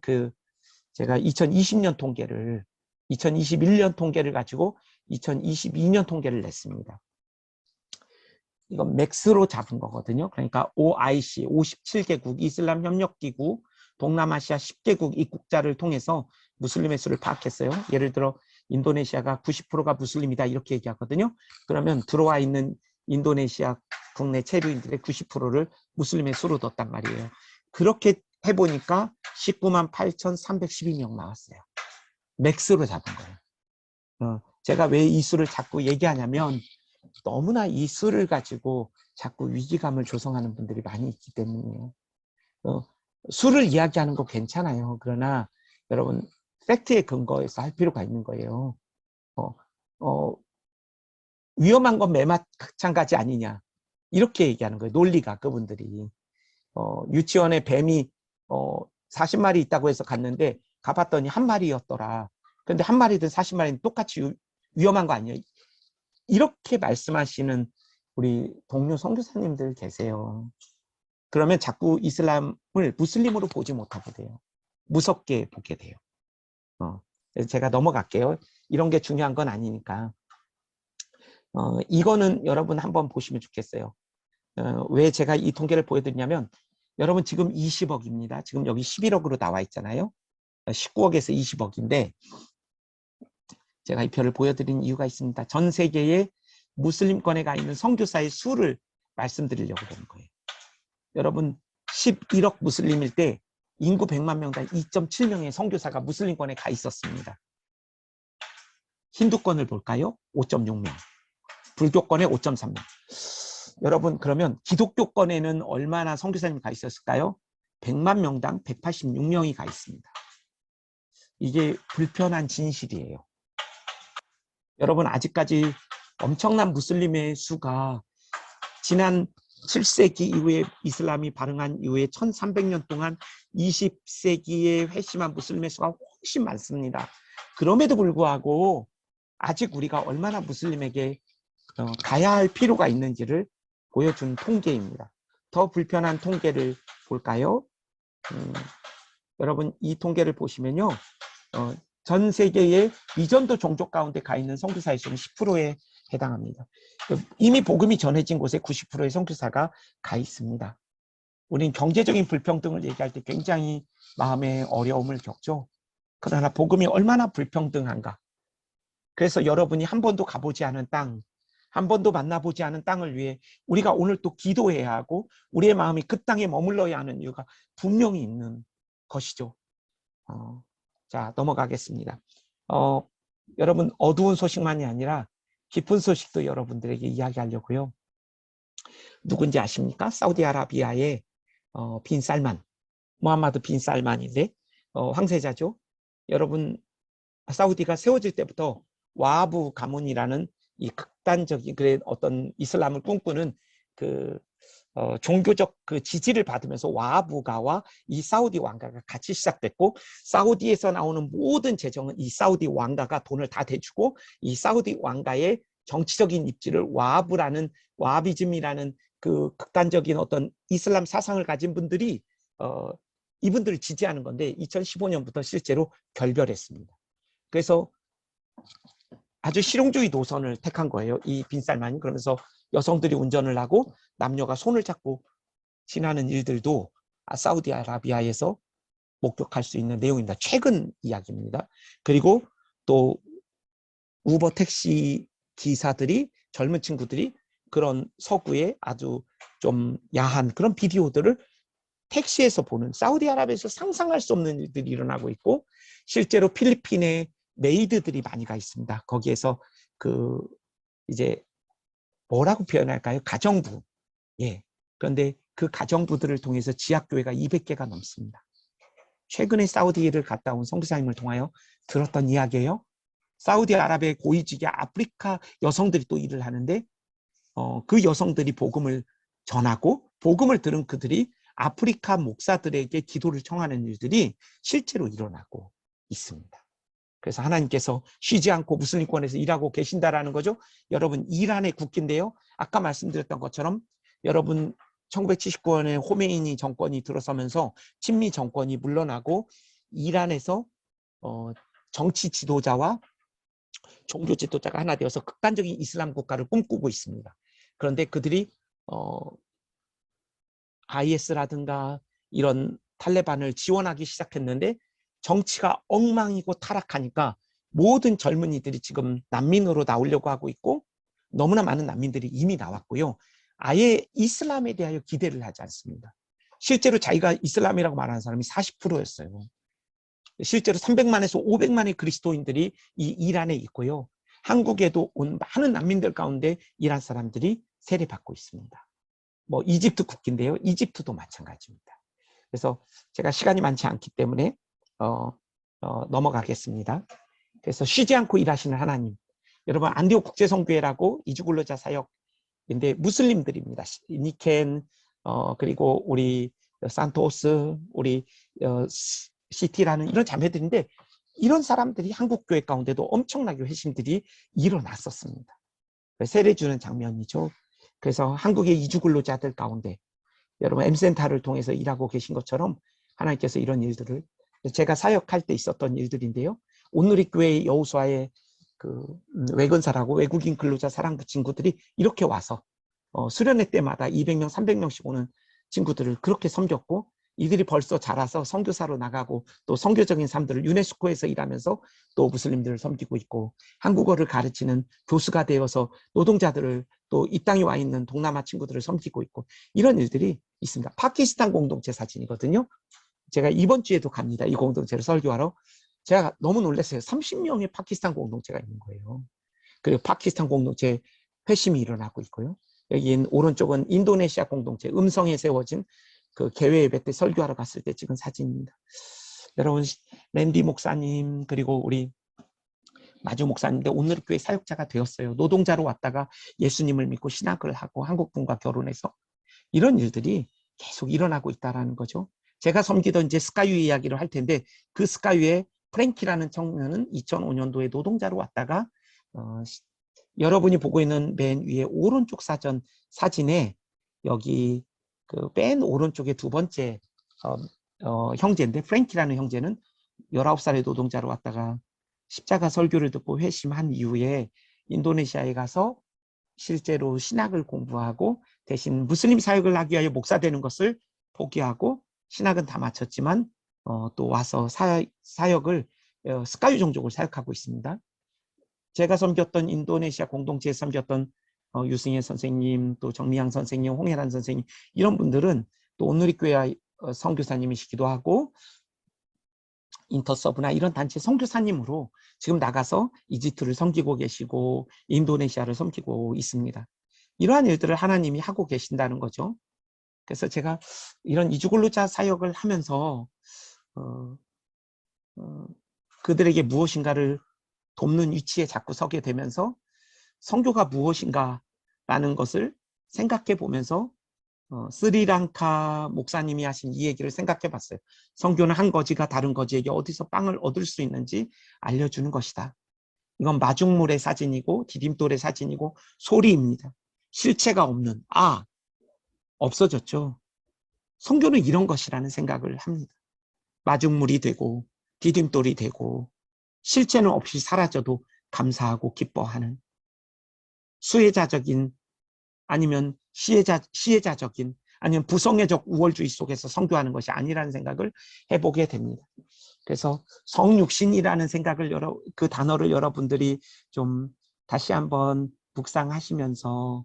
제가 2020년 통계를 2021년 통계를 가지고 2022년 통계를 냈습니다. 이건 맥스로 잡은 거거든요. 그러니까 OIC 57개국 이슬람 협력기구 동남아시아 10개국 입국자를 통해서 무슬림의 수를 파악했어요. 예를 들어 인도네시아가 90%가 무슬림이다 이렇게 얘기하거든요. 그러면 들어와 있는 인도네시아 국내 체류인들의 90%를 무슬림의 수로 뒀단 말이에요. 그렇게 해보니까 19만 8,312명 나왔어요. 맥스로 잡은 거예요. 제가 왜 이 수를 자꾸 얘기하냐면 너무나 이 수를 가지고 자꾸 위기감을 조성하는 분들이 많이 있기 때문이에요. 수를 이야기하는 거 괜찮아요. 그러나 여러분 팩트에 근거해서 할 필요가 있는 거예요. 위험한 건 매마찬가지 아니냐 이렇게 얘기하는 거예요. 논리가 그분들이 유치원에 뱀이 40마리 있다고 해서 갔는데 가봤더니 한 마리였더라. 근데 한 마리든 40마리는 똑같이 위험한 거 아니에요. 이렇게 말씀하시는 우리 동료 선교사님들 계세요. 그러면 자꾸 이슬람을 무슬림으로 보지 못하게 돼요. 무섭게 보게 돼요. 그래서 제가 넘어갈게요. 이런 게 중요한 건 아니니까. 이거는 여러분 한번 보시면 좋겠어요. 왜 제가 이 통계를 보여드리냐면 여러분 지금 20억입니다. 지금 여기 11억으로 나와 있잖아요. 19억에서 20억인데 제가 이 표를 보여드린 이유가 있습니다. 전 세계의 무슬림권에 가 있는 선교사의 수를 말씀드리려고 하는 거예요. 여러분 11억 무슬림일 때 인구 100만 명당 2.7명의 선교사가 무슬림권에 가 있었습니다. 힌두권을 볼까요? 5.6명. 불교권에 5.3명. 여러분 그러면 기독교권에는 얼마나 선교사님이 가 있었을까요? 100만 명당 186명이 가 있습니다. 이게 불편한 진실이에요. 여러분 아직까지 엄청난 무슬림의 수가 지난 7세기 이후에 이슬람이 발흥한 이후에 1300년 동안 20세기의 회심한 무슬림의 수가 훨씬 많습니다. 그럼에도 불구하고 아직 우리가 얼마나 무슬림에게 가야 할 필요가 있는지를 보여준 통계입니다. 더 불편한 통계를 볼까요? 여러분 이 통계를 보시면요. 전 세계의 미전도 종족 가운데 가 있는 선교사의 수는 10%에 해당합니다. 이미 복음이 전해진 곳에 90%의 선교사가 가 있습니다. 우린 경제적인 불평등을 얘기할 때 굉장히 마음의 어려움을 겪죠. 그러나 복음이 얼마나 불평등한가. 그래서 여러분이 한 번도 가보지 않은 땅, 한 번도 만나보지 않은 땅을 위해 우리가 오늘 또 기도해야 하고 우리의 마음이 그 땅에 머물러야 하는 이유가 분명히 있는 것이죠. 자, 넘어가겠습니다. 여러분 어두운 소식만이 아니라 깊은 소식도 여러분들에게 이야기하려고요. 누군지 아십니까? 사우디아라비아의 빈 살만, 모함마드 빈 살만인데 황세자죠. 여러분 사우디가 세워질 때부터 와하브 가문이라는 이 극단적인 그래 어떤 이슬람을 꿈꾸는 그 종교적 그 지지를 받으면서 와하브가와 이 사우디 왕가가 같이 시작됐고 사우디에서 나오는 모든 재정은 이 사우디 왕가가 돈을 다 대주고 이 사우디 왕가의 정치적인 입지를 와하비즘이라는 그 극단적인 어떤 이슬람 사상을 가진 분들이 이분들을 지지하는 건데 2015년부터 실제로 결별했습니다. 그래서 아주 실용주의 노선을 택한 거예요. 이 빈살만이. 그러면서 여성들이 운전을 하고 남녀가 손을 잡고 지나는 일들도 사우디아라비아에서 목격할 수 있는 내용입니다. 최근 이야기입니다. 그리고 또 우버 택시 기사들이 젊은 친구들이 그런 서구의 아주 좀 야한 그런 비디오들을 택시에서 보는 사우디아라비아에서 상상할 수 없는 일들이 일어나고 있고 실제로 필리핀에 메이드들이 많이 가 있습니다. 거기에서 그 이제 뭐라고 표현할까요? 가정부. 예. 그런데 그 가정부들을 통해서 지하교회가 200개가 넘습니다. 최근에 사우디를 갔다 온 선교사님을 통하여 들었던 이야기예요. 사우디아라비아의 고위직의 아프리카 여성들이 또 일을 하는데 그 여성들이 복음을 전하고 복음을 들은 그들이 아프리카 목사들에게 기도를 청하는 일들이 실제로 일어나고 있습니다. 그래서 하나님께서 쉬지 않고 무슬림권에서 일하고 계신다라는 거죠. 여러분 이란의 국기인데요. 아까 말씀드렸던 것처럼 여러분 1979년에 호메이니 정권이 들어서면서 친미 정권이 물러나고 이란에서 정치 지도자와 종교 지도자가 하나 되어서 극단적인 이슬람 국가를 꿈꾸고 있습니다. 그런데 그들이 IS라든가 이런 탈레반을 지원하기 시작했는데 정치가 엉망이고 타락하니까 모든 젊은이들이 지금 난민으로 나오려고 하고 있고 너무나 많은 난민들이 이미 나왔고요. 아예 이슬람에 대하여 기대를 하지 않습니다. 실제로 자기가 이슬람이라고 말하는 사람이 40%였어요. 실제로 300만에서 500만의 그리스도인들이 이 이란에 있고요. 한국에도 온 많은 난민들 가운데 이란 사람들이 세례받고 있습니다. 뭐 이집트 국기인데요. 이집트도 마찬가지입니다. 그래서 제가 시간이 많지 않기 때문에 넘어가겠습니다. 그래서 쉬지 않고 일하시는 하나님. 여러분 안디옥 국제선교회라고 이주근로자 사역인데 무슬림들입니다. 니켄 그리고 우리 산토스 우리 시티라는 이런 자매들인데 이런 사람들이 한국 교회 가운데도 엄청나게 회심들이 일어났었습니다. 세례 주는 장면이죠. 그래서 한국의 이주근로자들 가운데 여러분 M센터를 통해서 일하고 계신 것처럼 하나님께서 이런 일들을 제가 사역할 때 있었던 일들인데요. 온누리교회의 여호수아의 그 외근사라고 외국인 근로자 사랑부 친구들이 이렇게 와서 수련회 때마다 200명, 300명씩 오는 친구들을 그렇게 섬겼고 이들이 벌써 자라서 선교사로 나가고 또 선교적인 삶들을 유네스코에서 일하면서 또 무슬림들을 섬기고 있고 한국어를 가르치는 교수가 되어서 노동자들을 또 이 땅에 와 있는 동남아 친구들을 섬기고 있고 이런 일들이 있습니다. 파키스탄 공동체 사진이거든요. 제가 이번 주에도 갑니다. 이 공동체를 설교하러. 제가 너무 놀랐어요. 30명의 파키스탄 공동체가 있는 거예요. 그리고 파키스탄 공동체 회심이 일어나고 있고요. 여기 오른쪽은 인도네시아 공동체 음성에 세워진 그 개회 예배 때 설교하러 갔을 때 찍은 사진입니다. 여러분 랜디 목사님 그리고 우리 마주 목사님인데 오늘 교회 사역자가 되었어요. 노동자로 왔다가 예수님을 믿고 신학을 하고 한국 분과 결혼해서 이런 일들이 계속 일어나고 있다는 거죠. 제가 섬기던 이제 스카유 이야기를 할 텐데 그 스카유의 프랭키라는 청년은 2005년도에 노동자로 왔다가 여러분이 보고 있는 맨 위에 오른쪽 사진에 여기 그 맨 오른쪽에 두 번째 형제인데 프랭키라는 형제는 19살의 노동자로 왔다가 십자가 설교를 듣고 회심한 이후에 인도네시아에 가서 실제로 신학을 공부하고 대신 무슬림 사역을 하기 위하여 목사 되는 것을 포기하고 신학은 다 마쳤지만 또 와서 사역을 스카유 종족을 사역하고 있습니다. 제가 섬겼던 인도네시아 공동체에 섬겼던 유승혜 선생님, 또 정미양 선생님, 홍혜란 선생님 이런 분들은 또 온누리교회 선교사님이시기도 하고 인터서브나 이런 단체 선교사님으로 지금 나가서 이집트를 섬기고 계시고 인도네시아를 섬기고 있습니다. 이러한 일들을 하나님이 하고 계신다는 거죠. 그래서 제가 이런 이주근로자 사역을 하면서 그들에게 무엇인가를 돕는 위치에 자꾸 서게 되면서 선교가 무엇인가라는 것을 생각해 보면서 스리랑카 목사님이 하신 이 얘기를 생각해 봤어요. 선교는 한 거지가 다른 거지에게 어디서 빵을 얻을 수 있는지 알려주는 것이다. 이건 마중물의 사진이고 디딤돌의 사진이고 소리입니다. 실체가 없는 없어졌죠. 선교는 이런 것이라는 생각을 합니다. 마중물이 되고 디딤돌이 되고 실체는 없이 사라져도 감사하고 기뻐하는 수혜자적인 아니면 시혜자적인 아니면 부성애적 우월주의 속에서 선교하는 것이 아니라는 생각을 해보게 됩니다. 그래서 성육신이라는 생각을 그 단어를 여러분들이 좀 다시 한번 묵상하시면서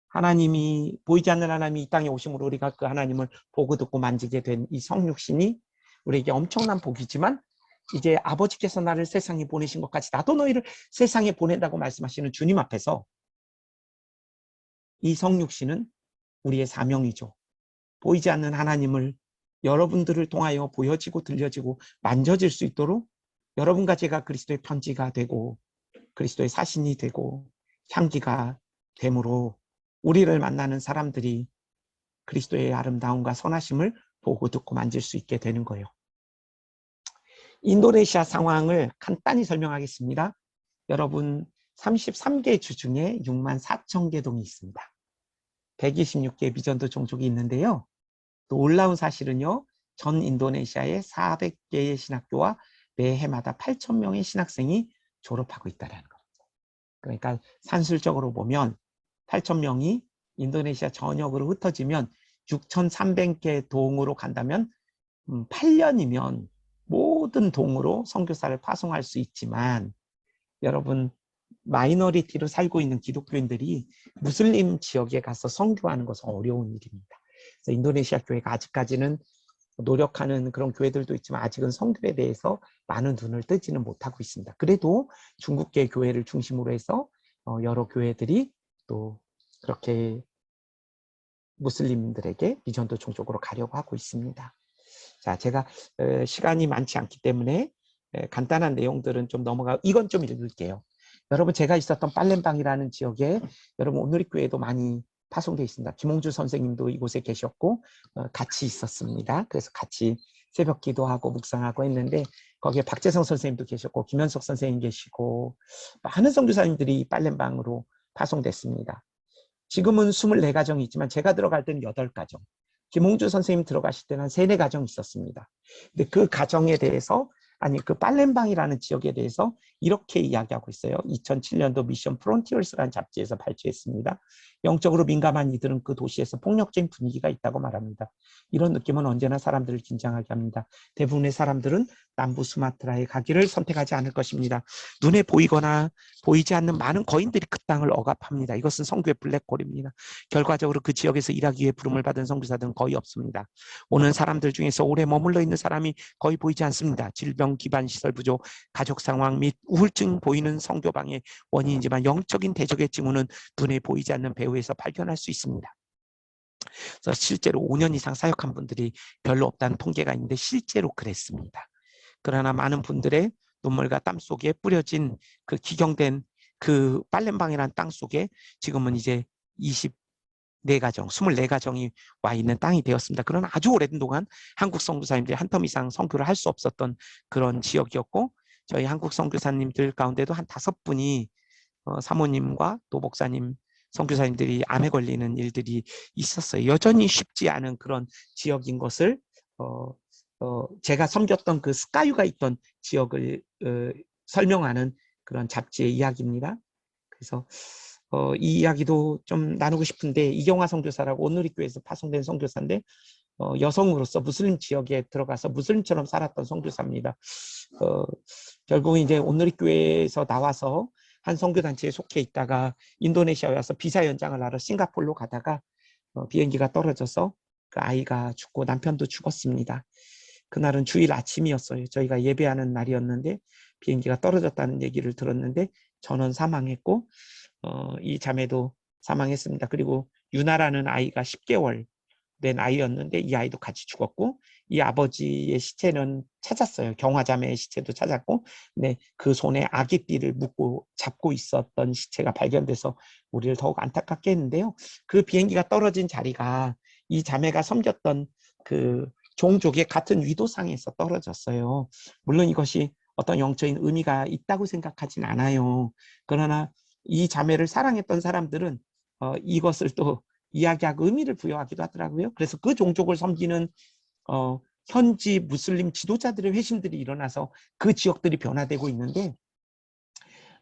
하나님이 보이지 않는 하나님이 이 땅에 오심으로 우리가 그 하나님을 보고 듣고 만지게 된 이 성육신이 우리에게 엄청난 복이지만 이제 아버지께서 나를 세상에 보내신 것 같이 나도 너희를 세상에 보낸다고 말씀하시는 주님 앞에서 이 성육신은 우리의 사명이죠. 보이지 않는 하나님을 여러분들을 통하여 보여지고 들려지고 만져질 수 있도록 여러분과 제가 그리스도의 편지가 되고 그리스도의 사신이 되고 향기가 되므로 우리를 만나는 사람들이 그리스도의 아름다움과 선하심을 보고 듣고 만질 수 있게 되는 거예요. 인도네시아 상황을 간단히 설명하겠습니다. 여러분 33개 주 중에 6만 4천 개 동이 있습니다. 126개의 미전도 종족이 있는데요. 또 놀라운 사실은요. 전 인도네시아에 400개의 신학교와 매해마다 8천 명의 신학생이 졸업하고 있다는 겁니다. 그러니까 산술적으로 보면 8천 명이 인도네시아 전역으로 흩어지면 6,300개 동으로 간다면 8년이면 모든 동으로 선교사를 파송할 수 있지만 여러분 마이너리티로 살고 있는 기독교인들이 무슬림 지역에 가서 선교하는 것은 어려운 일입니다. 그래서 인도네시아 교회가 아직까지는 노력하는 그런 교회들도 있지만 아직은 선교에 대해서 많은 눈을 뜨지는 못하고 있습니다. 그래도 중국계 교회를 중심으로 해서 여러 교회들이 또 그렇게 무슬림들에게 미전도 종족으로 가려고 하고 있습니다. 자, 제가 시간이 많지 않기 때문에 간단한 내용들은 좀 넘어가, 이건 좀 읽을게요. 여러분, 제가 있었던 팔렘방이라는 지역에 여러분 오누리교회도 많이 파송되어 있습니다. 김홍주 선생님도 이곳에 계셨고 같이 있었습니다. 그래서 같이 새벽 기도하고 묵상하고 했는데 거기에 박재성 선생님도 계셨고 김현석 선생님 계시고 많은 선교사님들이 팔렘방으로 파송됐습니다. 지금은 24가정이 있지만 제가 들어갈 때는 8가정. 김홍주 선생님 들어가실 때는 한 3, 4가정 있었습니다. 근데 그 가정에 대해서, 아니 그 팔렘방이라는 지역에 대해서 이렇게 이야기하고 있어요. 2007년도 미션 프론티어스라는 잡지에서 발췌했습니다. 영적으로 민감한 이들은 그 도시에서 폭력적인 분위기가 있다고 말합니다. 이런 느낌은 언제나 사람들을 긴장하게 합니다. 대부분의 사람들은 남부 수마트라에 가기를 선택하지 않을 것입니다. 눈에 보이거나 보이지 않는 많은 거인들이 그 땅을 억압합니다. 이것은 선교의 블랙홀입니다. 결과적으로 그 지역에서 일하기 위해 부름을 받은 선교사들은 거의 없습니다. 오는 사람들 중에서 오래 머물러 있는 사람이 거의 보이지 않습니다. 질병 기반 시설 부족, 가족 상황 및 우울증 보이는 선교방의 원인이지만 영적인 대적의 징후는 눈에 보이지 않는 배후에서 발견할 수 있습니다. 그래서 실제로 5년 이상 사역한 분들이 별로 없다는 통계가 있는데 실제로 그랬습니다. 그러나 많은 분들의 눈물과 땀 속에 뿌려진 그 기경된 그 팔렘방이라는 땅 속에 지금은 이제 24가정, 24가정이 와 있는 땅이 되었습니다. 그러나 아주 오랜 동안 한국 선교사님들이 한 텀 이상 선교를 할 수 없었던 그런 지역이었고 저희 한국 선교사님들 가운데도 한 5분이 사모님과 또 목사님, 선교사님들이 암에 걸리는 일들이 있었어요. 여전히 쉽지 않은 그런 지역인 것을 제가 섬겼던 그 스카유가 있던 지역을 설명하는 그런 잡지의 이야기입니다. 그래서 이 이야기도 좀 나누고 싶은데 이경화 선교사라고 온누리교회에서 파송된 선교사인데 여성으로서 무슬림 지역에 들어가서 무슬림처럼 살았던 선교사입니다. 결국 이제 온누리교회에서 나와서 한 선교단체에 속해 있다가 인도네시아에 와서 비자 연장을 하러 싱가포르로 가다가 비행기가 떨어져서 그 아이가 죽고 남편도 죽었습니다. 그날은 주일 아침이었어요. 저희가 예배하는 날이었는데 비행기가 떨어졌다는 얘기를 들었는데 전원 사망했고 이 자매도 사망했습니다. 그리고 유나라는 아이가 10개월 된 아이였는데 이 아이도 같이 죽었고 이 아버지의 시체는 찾았어요. 경화자매의 시체도 찾았고 근데 그 손에 아기띠를 묶고 잡고 있었던 시체가 발견돼서 우리를 더욱 안타깝게 했는데요. 그 비행기가 떨어진 자리가 이 자매가 섬겼던 그 종족의 같은 위도상에서 떨어졌어요. 물론 이것이 어떤 영적인 의미가 있다고 생각하진 않아요. 그러나 이 자매를 사랑했던 사람들은 이것을 또 이야기하고 의미를 부여하기도 하더라고요. 그래서 그 종족을 섬기는 현지 무슬림 지도자들의 회심들이 일어나서 그 지역들이 변화되고 있는데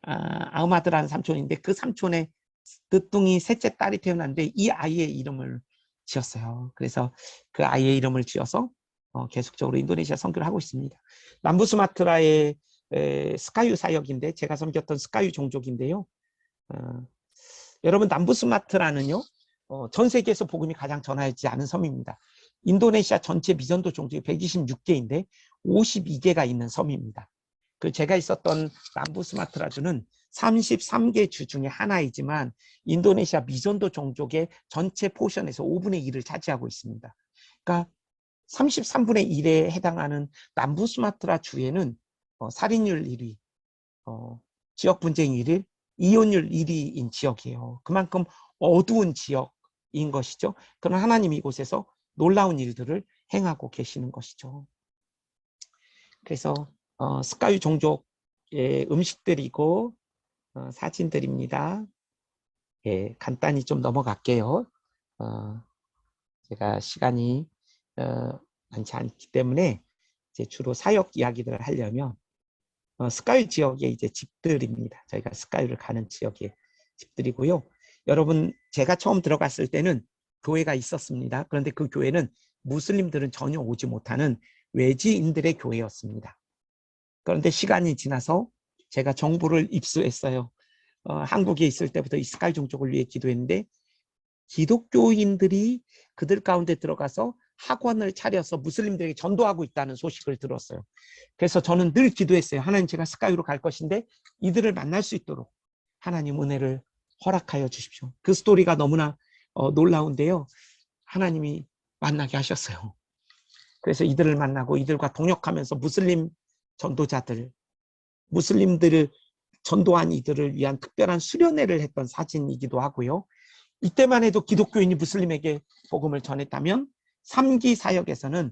아흐마드라는 삼촌인데 그 삼촌의 늦둥이 셋째 딸이 태어났는데 이 아이의 이름을 지었어요. 그래서 그 아이의 이름을 지어서 계속적으로 인도네시아 선교를 하고 있습니다. 남부 수마트라의 스카유 사역인데 제가 섬겼던 스카유 종족인데요. 여러분 남부 수마트라는요. 전 세계에서 복음이 가장 전하지 않은 섬입니다. 인도네시아 전체 미전도 종족이 126개인데 52개가 있는 섬입니다. 그 제가 있었던 남부 수마트라주는 33개 주 중에 하나이지만 인도네시아 미전도 종족의 전체 포션에서 5분의 1을 차지하고 있습니다. 그러니까 33분의 1에 해당하는 남부 수마트라 주에는 살인율 1위, 지역 분쟁 1위, 이혼율 1위인 지역이에요. 그만큼 어두운 지역인 것이죠. 그러나 하나님이 이곳에서 놀라운 일들을 행하고 계시는 것이죠. 그래서 스카유 종족의 음식들이고 사진들입니다. 예, 간단히 좀 넘어갈게요. 제가 시간이 많지 않기 때문에 이제 주로 사역 이야기들을 하려면 스카유 지역의 이제 집들입니다. 저희가 스카유를 가는 지역의 집들이고요. 여러분 제가 처음 들어갔을 때는 교회가 있었습니다. 그런데 그 교회는 무슬림들은 전혀 오지 못하는 외지인들의 교회였습니다. 그런데 시간이 지나서 제가 정부를 입수했어요. 한국에 있을 때부터 이스라엘 종족을 위해 기도했는데 기독교인들이 그들 가운데 들어가서 학원을 차려서 무슬림들에게 전도하고 있다는 소식을 들었어요. 그래서 저는 늘 기도했어요. 하나님, 제가 스카이로 갈 것인데 이들을 만날 수 있도록 하나님 은혜를 허락하여 주십시오. 그 스토리가 너무나 놀라운데요. 하나님이 만나게 하셨어요. 그래서 이들을 만나고 이들과 동역하면서 무슬림 전도자들, 무슬림들을 전도한 이들을 위한 특별한 수련회를 했던 사진이기도 하고요. 이때만 해도 기독교인이 무슬림에게 복음을 전했다면 3기 사역에서는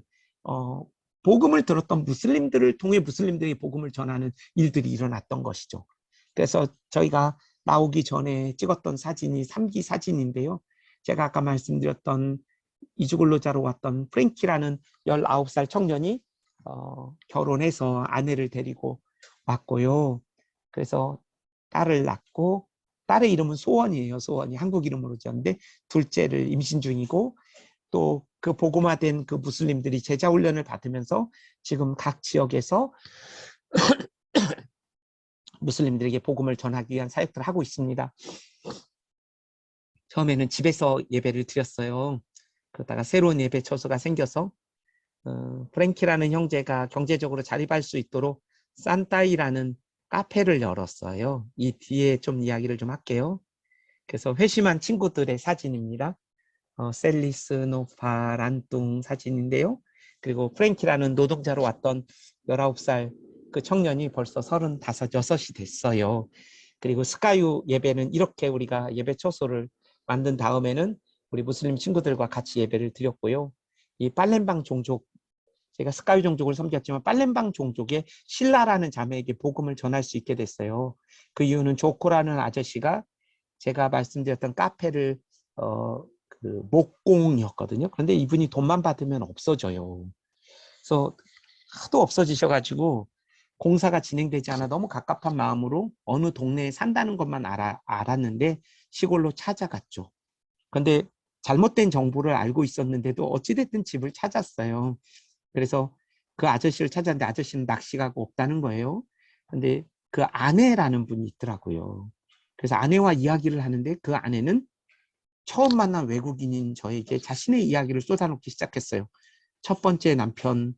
복음을 들었던 무슬림들을 통해 무슬림들이 복음을 전하는 일들이 일어났던 것이죠. 그래서 저희가 나오기 전에 찍었던 사진이 3기 사진인데요. 제가 아까 말씀드렸던 이주근로자로 왔던 프랭키라는 19살 청년이 결혼해서 아내를 데리고 왔고요. 그래서 딸을 낳고 딸의 이름은 소원이에요. 소원이 한국 이름으로 지었는데 둘째를 임신 중이고 또 그 복음화된 그 무슬림들이 제자 훈련을 받으면서 지금 각 지역에서 무슬림들에게 복음을 전하기 위한 사역들을 하고 있습니다. 처음에는 집에서 예배를 드렸어요. 그러다가 새로운 예배 처소가 생겨서 프랭키라는 형제가 경제적으로 자립할 수 있도록 산타이라는 카페를 열었어요. 이 뒤에 좀 이야기를 좀 할게요. 그래서 회심한 친구들의 사진입니다. 셀리스, 노파, 란뚱 사진인데요. 그리고 프랭키라는 노동자로 왔던 19살 그 청년이 벌써 35, 6이 됐어요. 그리고 스카유 예배는 이렇게 우리가 예배 처소를 만든 다음에는 우리 무슬림 친구들과 같이 예배를 드렸고요. 이 팔렘방 종족, 제가 스카유 종족을 섬겼지만 팔렘방 종족의 신라라는 자매에게 복음을 전할 수 있게 됐어요. 그 이유는 조코라는 아저씨가 제가 말씀드렸던 카페를 그 목공이었거든요. 그런데 이분이 돈만 받으면 없어져요. 그래서 하도 없어지셔가지고 공사가 진행되지 않아 너무 갑갑한 마음으로 어느 동네에 산다는 것만 알았는데 시골로 찾아갔죠. 그런데 잘못된 정보를 알고 있었는데도 어찌됐든 집을 찾았어요. 그래서 그 아저씨를 찾았는데 아저씨는 낚시가 없다는 거예요. 근데 그 아내라는 분이 있더라고요. 그래서 아내와 이야기를 하는데 그 아내는 처음 만난 외국인인 저에게 자신의 이야기를 쏟아놓기 시작했어요. 첫 번째 남편은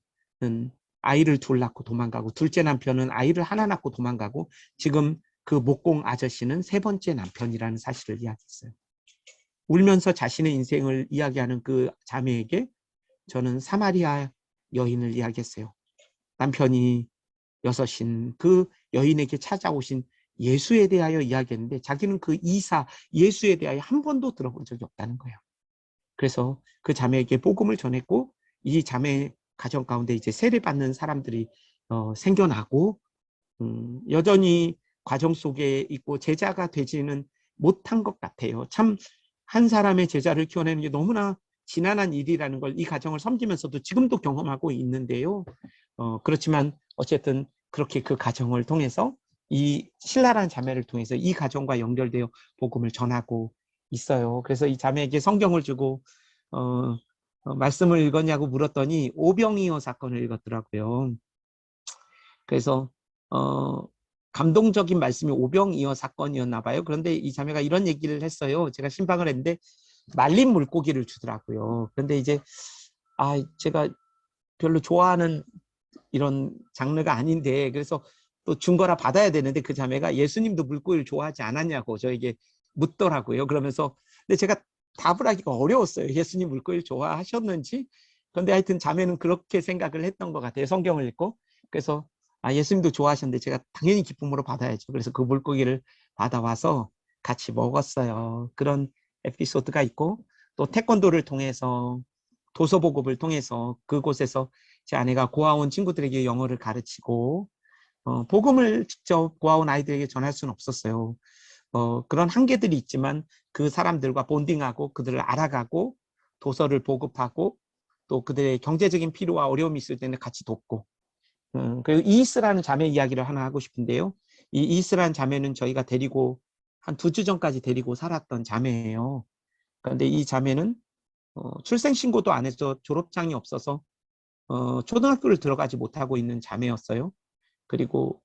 아이를 둘 낳고 도망가고 둘째 남편은 아이를 하나 낳고 도망가고 지금 그 목공 아저씨는 세 번째 남편이라는 사실을 이야기했어요. 울면서 자신의 인생을 이야기하는 그 자매에게 저는 사마리아 여인을 이야기했어요. 남편이 여섯인 그 여인에게 찾아오신 예수에 대하여 이야기했는데 자기는 그 이사 예수에 대하여 한 번도 들어본 적이 없다는 거예요. 그래서 그 자매에게 복음을 전했고 이 자매 가정 가운데 이제 세례받는 사람들이 생겨나고 여전히 과정 속에 있고 제자가 되지는 못한 것 같아요. 참 한 사람의 제자를 키워내는 게 너무나 지난한 일이라는 걸 이 가정을 섬기면서도 지금도 경험하고 있는데요. 그렇지만 어쨌든 그렇게 그 가정을 통해서 이 신라라는 자매를 통해서 이 가정과 연결되어 복음을 전하고 있어요. 그래서 이 자매에게 성경을 주고 말씀을 읽었냐고 물었더니 오병이어 사건을 읽었더라고요. 그래서 감동적인 말씀이 오병이어 사건이었나 봐요. 그런데 이 자매가 이런 얘기를 했어요. 제가 신방을 했는데 말린 물고기를 주더라고요. 그런데 이제 제가 별로 좋아하는 이런 장르가 아닌데 그래서 또 준 거라 받아야 되는데 그 자매가 예수님도 물고기를 좋아하지 않았냐고 저에게 묻더라고요. 그러면서 근데 제가 답을 하기가 어려웠어요. 예수님 물고기를 좋아하셨는지. 그런데 하여튼 자매는 그렇게 생각을 했던 것 같아요. 성경을 읽고. 그래서 예수님도 좋아하셨는데 제가 당연히 기쁨으로 받아야죠. 그래서 그 물고기를 받아와서 같이 먹었어요. 그런 에피소드가 있고 또 태권도를 통해서 도서보급을 통해서 그곳에서 제 아내가 고아원 친구들에게 영어를 가르치고 복음을 직접 고아원 아이들에게 전할 수는 없었어요. 그런 한계들이 있지만 그 사람들과 본딩하고 그들을 알아가고 도서를 보급하고 또 그들의 경제적인 필요와 어려움이 있을 때는 같이 돕고 그리고 이스라는 자매 이야기를 하나 하고 싶은데요. 이 이스라는 자매는 저희가 데리고 한 2주 전까지 데리고 살았던 자매예요. 그런데 이 자매는 출생신고도 안 해서 졸업장이 없어서 초등학교를 들어가지 못하고 있는 자매였어요. 그리고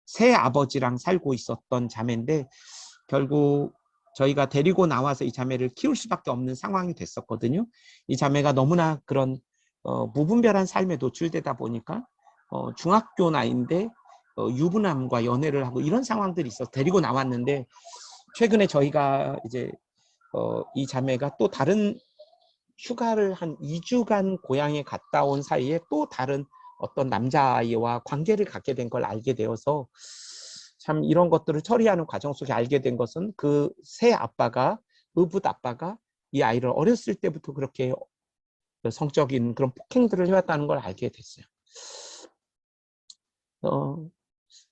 새 아버지랑 살고 있었던 자매인데 결국 저희가 데리고 나와서 이 자매를 키울 수밖에 없는 상황이 됐었거든요. 이 자매가 너무나 그런 무분별한 삶에 노출되다 보니까 중학교 나이인데 유부남과 연애를 하고 이런 상황들이 있어서 데리고 나왔는데 최근에 저희가 이제 이 자매가 또 다른 휴가를 한 2주간 고향에 갔다 온 사이에 또 다른 어떤 남자아이와 관계를 갖게 된 걸 알게 되어서 참 이런 것들을 처리하는 과정 속에 알게 된 것은 그 새 아빠가 의붓 아빠가 이 아이를 어렸을 때부터 그렇게 성적인 그런 폭행들을 해왔다는 걸 알게 됐어요.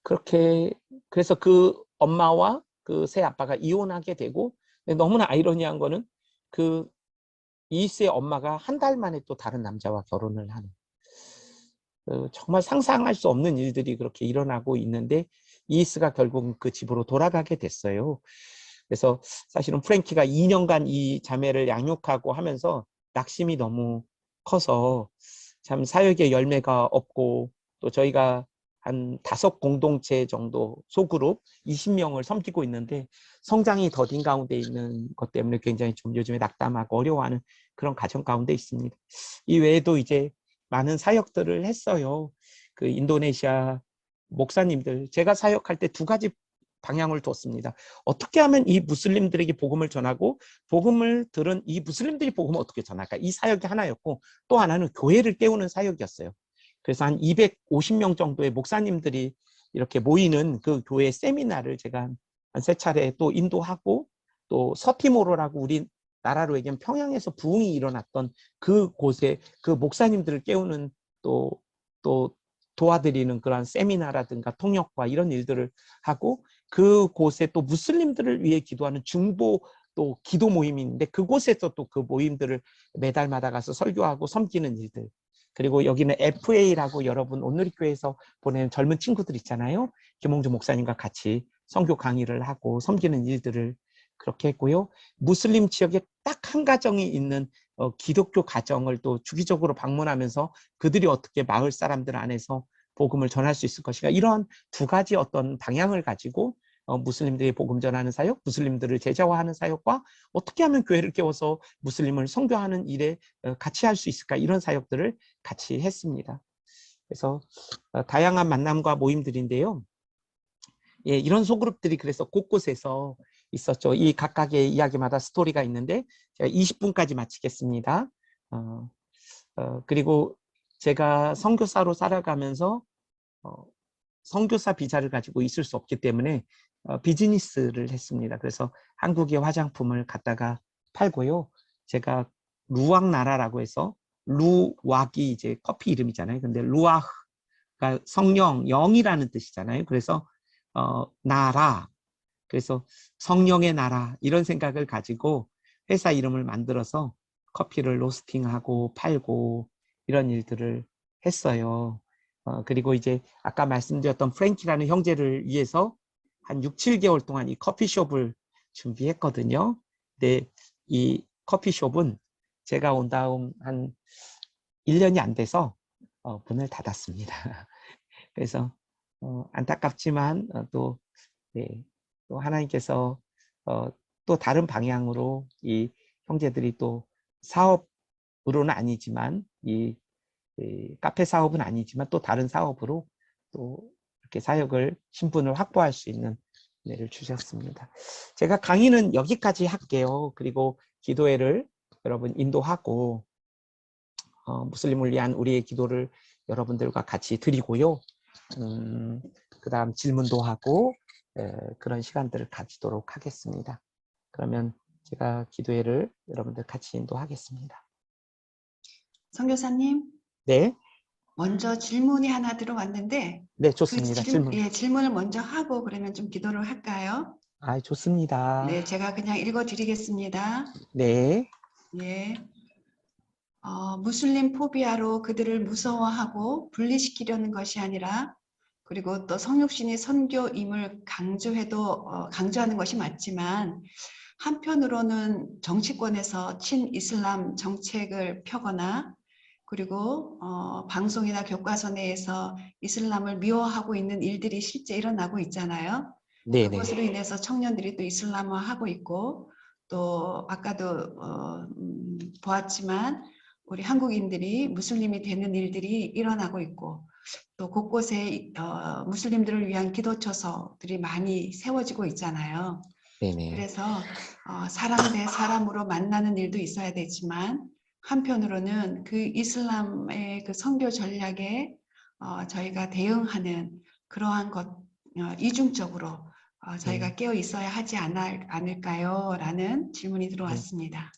그렇게 그래서 그 엄마와 그 새 아빠가 이혼하게 되고 너무나 아이러니한 거는 그 이스의 엄마가 한 달 만에 또 다른 남자와 결혼을 하는 정말 상상할 수 없는 일들이 그렇게 일어나고 있는데 이스가 결국 그 집으로 돌아가게 됐어요. 그래서 사실은 프랭키가 2년간 이 자매를 양육하고 하면서 낙심이 너무 커서 참 사역의 열매가 없고 또 저희가 한 5 공동체 정도 소그룹 20명을 섬기고 있는데 성장이 더딘 가운데 있는 것 때문에 굉장히 좀 요즘에 낙담하고 어려워하는 그런 가정 가운데 있습니다. 이 외에도 이제 많은 사역들을 했어요. 그 인도네시아 목사님들 제가 사역할 때 2가지 방향을 뒀습니다. 어떻게 하면 이 무슬림들에게 복음을 전하고 복음을 들은 이 무슬림들이 복음을 어떻게 전할까? 이 사역이 하나였고 또 하나는 교회를 깨우는 사역이었어요. 그래서 한 250명 정도의 목사님들이 이렇게 모이는 그 교회 세미나를 제가 한 3차례 또 인도하고 또 서티모로라고 우리 나라로 얘기하면 평양에서 부흥이 일어났던 그곳에 그 목사님들을 깨우는 또 도와드리는 그런 세미나라든가 통역과 이런 일들을 하고 그곳에 또 무슬림들을 위해 기도하는 중보 또 기도 모임이 있는데 그곳에서 또 그 모임들을 매달마다 가서 설교하고 섬기는 일들 그리고 여기는 FA라고 여러분 온누리교회에서 보내는 젊은 친구들 있잖아요. 김홍주 목사님과 같이 선교 강의를 하고 섬기는 일들을 그렇게 했고요. 무슬림 지역에 딱 한 가정이 있는 기독교 가정을 또 주기적으로 방문하면서 그들이 어떻게 마을 사람들 안에서 복음을 전할 수 있을 것인가 이런 2가지 어떤 방향을 가지고 무슬림들이 복음 전하는 사역, 무슬림들을 제자화하는 사역과 어떻게 하면 교회를 깨워서 무슬림을 선교하는 일에 같이 할 수 있을까 이런 사역들을 같이 했습니다. 그래서 다양한 만남과 모임들인데요. 예, 이런 소그룹들이 그래서 곳곳에서 있었죠. 이 각각의 이야기마다 스토리가 있는데 제가 20분까지 마치겠습니다. 그리고 제가 선교사로 살아가면서 선교사 비자를 가지고 있을 수 없기 때문에 비즈니스를 했습니다. 그래서 한국의 화장품을 갖다가 팔고요. 제가 루왕나라라고 해서 루왁이 이제 커피 이름이잖아요. 근데 루아흐가 성령, 영이라는 뜻이잖아요. 그래서 나라, 그래서 성령의 나라 이런 생각을 가지고 회사 이름을 만들어서 커피를 로스팅하고 팔고 이런 일들을 했어요. 그리고 이제 아까 말씀드렸던 프랭키라는 형제를 위해서 한 6, 7개월 동안 이 커피숍을 준비했거든요. 근데 이 커피숍은 제가 온 다음 한 1년이 안 돼서 문을 닫았습니다. 그래서 안타깝지만 또, 네, 또 하나님께서 또 다른 방향으로 이 형제들이 또 사업으로는 아니지만 이 카페 사업은 아니지만 또 다른 사업으로 또 이렇게 사역을 신분을 확보할 수 있는 은혜를 주셨습니다. 제가 강의는 여기까지 할게요. 그리고 기도회를 여러분 인도하고 무슬림을 위한 우리의 기도를 여러분들과 같이 드리고요. 그 다음 질문도 하고 그런 시간들을 가지도록 하겠습니다. 그러면 제가 기도회를 여러분들 같이 인도하겠습니다. 선교사님. 네. 먼저 질문이 하나 들어왔는데 네, 좋습니다. 질문. 예, 질문을 먼저 하고 그러면 좀 기도를 할까요? 아, 좋습니다. 네, 제가 그냥 읽어드리겠습니다. 네. 예. 무슬림 포비아로 그들을 무서워하고 분리시키려는 것이 아니라 그리고 또 성육신이 선교임을 강조하는 것이 맞지만 한편으로는 정치권에서 친이슬람 정책을 펴거나 그리고 방송이나 교과서 내에서 이슬람을 미워하고 있는 일들이 실제 일어나고 있잖아요. 네네. 그것으로 인해서 청년들이 또 이슬람화하고 있고 또 아까도 보았지만 우리 한국인들이 무슬림이 되는 일들이 일어나고 있고 또 곳곳에 무슬림들을 위한 기도처소들이 많이 세워지고 있잖아요. 네네. 그래서 사람 대 사람으로 만나는 일도 있어야 되지만 한편으로는 그 이슬람의 그 선교 전략에 저희가 대응하는 그러한 것 이중적으로 네. 저희가 깨어 있어야 하지 않을까요? 라는 질문이 네. 들어왔습니다.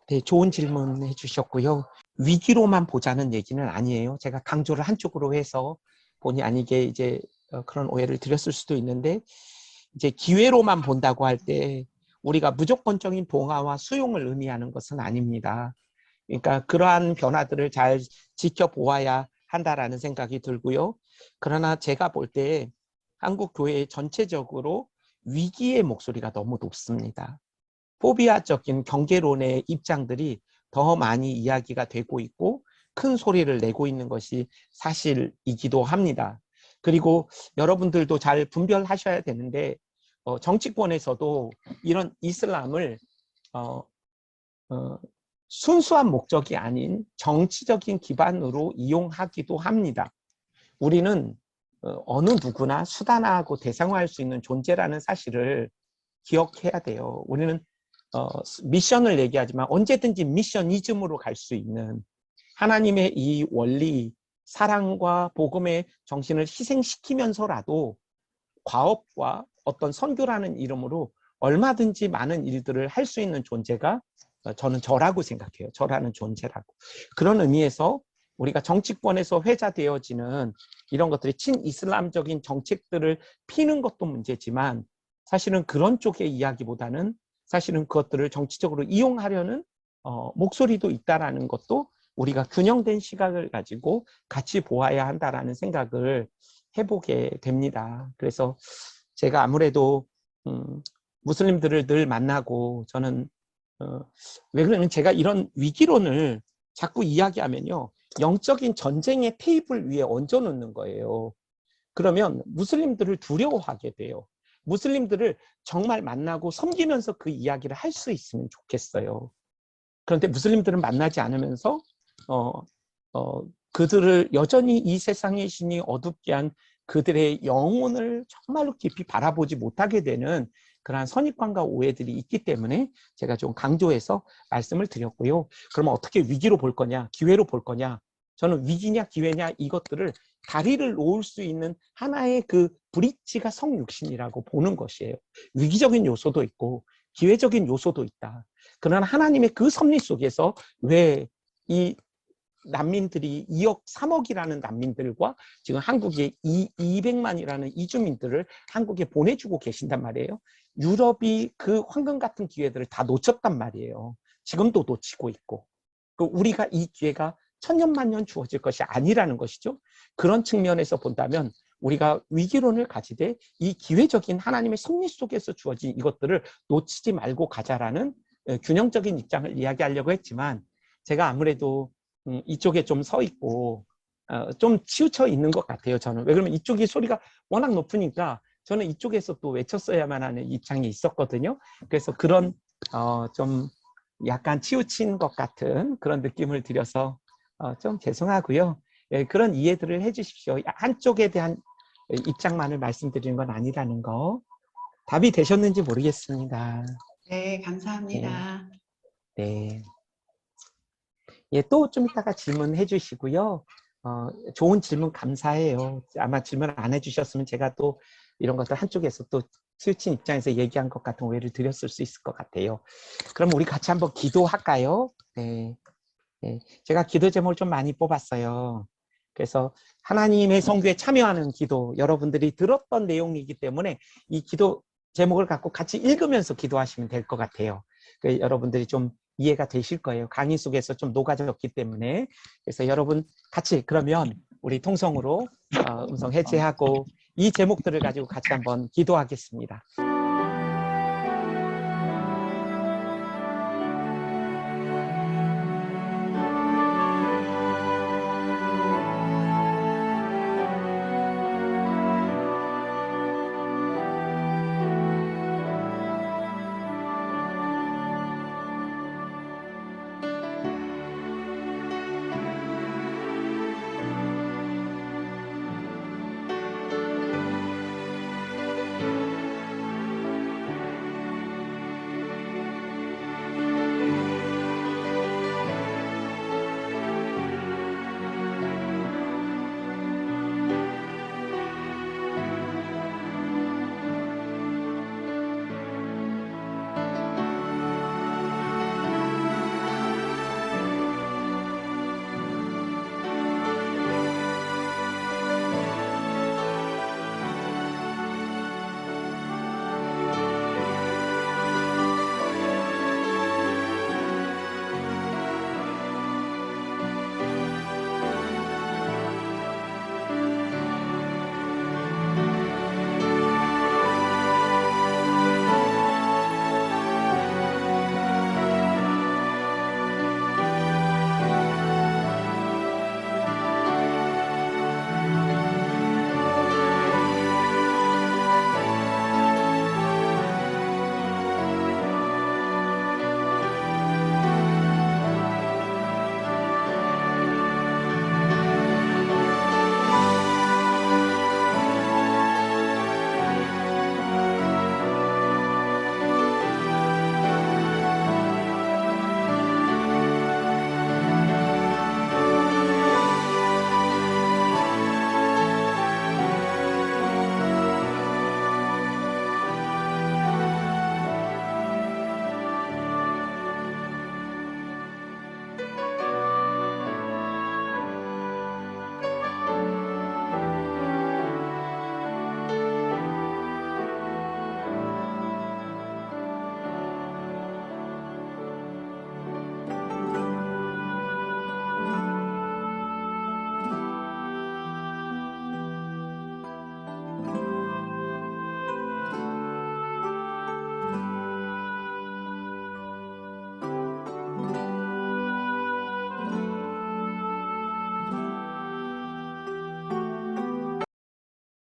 네, 좋은 질문 해주셨고요. 위기로만 보자는 얘기는 아니에요. 제가 강조를 한쪽으로 해서 본의 아니게 이제 그런 오해를 드렸을 수도 있는데, 이제 기회로만 본다고 할 때 우리가 무조건적인 봉화와 수용을 의미하는 것은 아닙니다. 그러니까 그러한 변화들을 잘 지켜보아야 한다라는 생각이 들고요. 그러나 제가 볼 때 한국 교회 전체적으로 위기의 목소리가 너무 높습니다. 포비아적인 경계론의 입장들이 더 많이 이야기가 되고 있고 큰 소리를 내고 있는 것이 사실이기도 합니다. 그리고 여러분들도 잘 분별하셔야 되는데 정치권에서도 이런 이슬람을 어, 어, 순수한 목적이 아닌 정치적인 기반으로 이용하기도 합니다. 우리는 어느 누구나 수단화하고 대상화할 수 있는 존재라는 사실을 기억해야 돼요. 우리는 미션을 얘기하지만 언제든지 미셔니즘으로 갈 수 있는 하나님의 이 원리, 사랑과 복음의 정신을 희생시키면서라도 과업과 어떤 선교라는 이름으로 얼마든지 많은 일들을 할 수 있는 존재가 저는 저라고 생각해요. 저라는 존재라고. 그런 의미에서 우리가 정치권에서 회자되어지는 이런 것들이 친이슬람적인 정책들을 피는 것도 문제지만 사실은 그런 쪽의 이야기보다는 사실은 그것들을 정치적으로 이용하려는 목소리도 있다라는 것도 우리가 균형된 시각을 가지고 같이 보아야 한다라는 생각을 해보게 됩니다. 그래서 제가 아무래도 무슬림들을 늘 만나고 저는 왜 그러냐면 제가 이런 위기론을 자꾸 이야기하면요. 영적인 전쟁의 테이블 위에 얹어놓는 거예요. 그러면 무슬림들을 두려워하게 돼요. 무슬림들을 정말 만나고 섬기면서 그 이야기를 할 수 있으면 좋겠어요. 그런데 무슬림들은 만나지 않으면서 어, 그들을 여전히 이 세상의 신이 어둡게 한 그들의 영혼을 정말로 깊이 바라보지 못하게 되는 그러한 선입관과 오해들이 있기 때문에 제가 좀 강조해서 말씀을 드렸고요. 그러면 어떻게 위기로 볼 거냐, 기회로 볼 거냐? 저는 위기냐 기회냐 이것들을 다리를 놓을 수 있는 하나의 그 브릿지가 성육신이라고 보는 것이에요. 위기적인 요소도 있고 기회적인 요소도 있다. 그러나 하나님의 그 섭리 속에서 왜 이 난민들이 2억, 3억이라는 난민들과 지금 한국에 200만이라는 이주민들을 한국에 보내주고 계신단 말이에요. 유럽이 그 황금 같은 기회들을 다 놓쳤단 말이에요. 지금도 놓치고 있고. 우리가 이 기회가 천년만년 주어질 것이 아니라는 것이죠. 그런 측면에서 본다면 우리가 위기론을 가지되 이 기회적인 하나님의 섭리 속에서 주어진 이것들을 놓치지 말고 가자라는 균형적인 입장을 이야기하려고 했지만 제가 아무래도 이쪽에 좀 서 있고 좀 치우쳐 있는 것 같아요. 저는 왜 그러면 이쪽이 소리가 워낙 높으니까 저는 이쪽에서 또 외쳤어야만 하는 입장이 있었거든요. 그래서 그런 좀 약간 치우친 것 같은 그런 느낌을 드려서 좀 죄송하고요. 예, 그런 이해들을 해주십시오. 한쪽에 대한 입장만을 말씀드리는 건 아니라는 거. 답이 되셨는지 모르겠습니다. 네, 네, 감사합니다. 네. 예, 또 좀 이따가 질문해 주시고요. 좋은 질문 감사해요. 아마 질문 안 해주셨으면 제가 또 이런 것들 한쪽에서 또 치우친 입장에서 얘기한 것 같은 오해를 드렸을 수 있을 것 같아요. 그럼 우리 같이 한번 기도할까요? 네. 네. 제가 기도 제목을 좀 많이 뽑았어요. 그래서 하나님의 성교에 참여하는 기도, 여러분들이 들었던 내용이기 때문에 이 기도 제목을 갖고 같이 읽으면서 기도하시면 될 것 같아요. 여러분들이 좀 이해가 되실 거예요. 강의 속에서 좀 녹아졌기 때문에. 그래서 여러분 같이 그러면 우리 통성으로 음성 해제하고 이 제목들을 가지고 같이 한번 기도하겠습니다.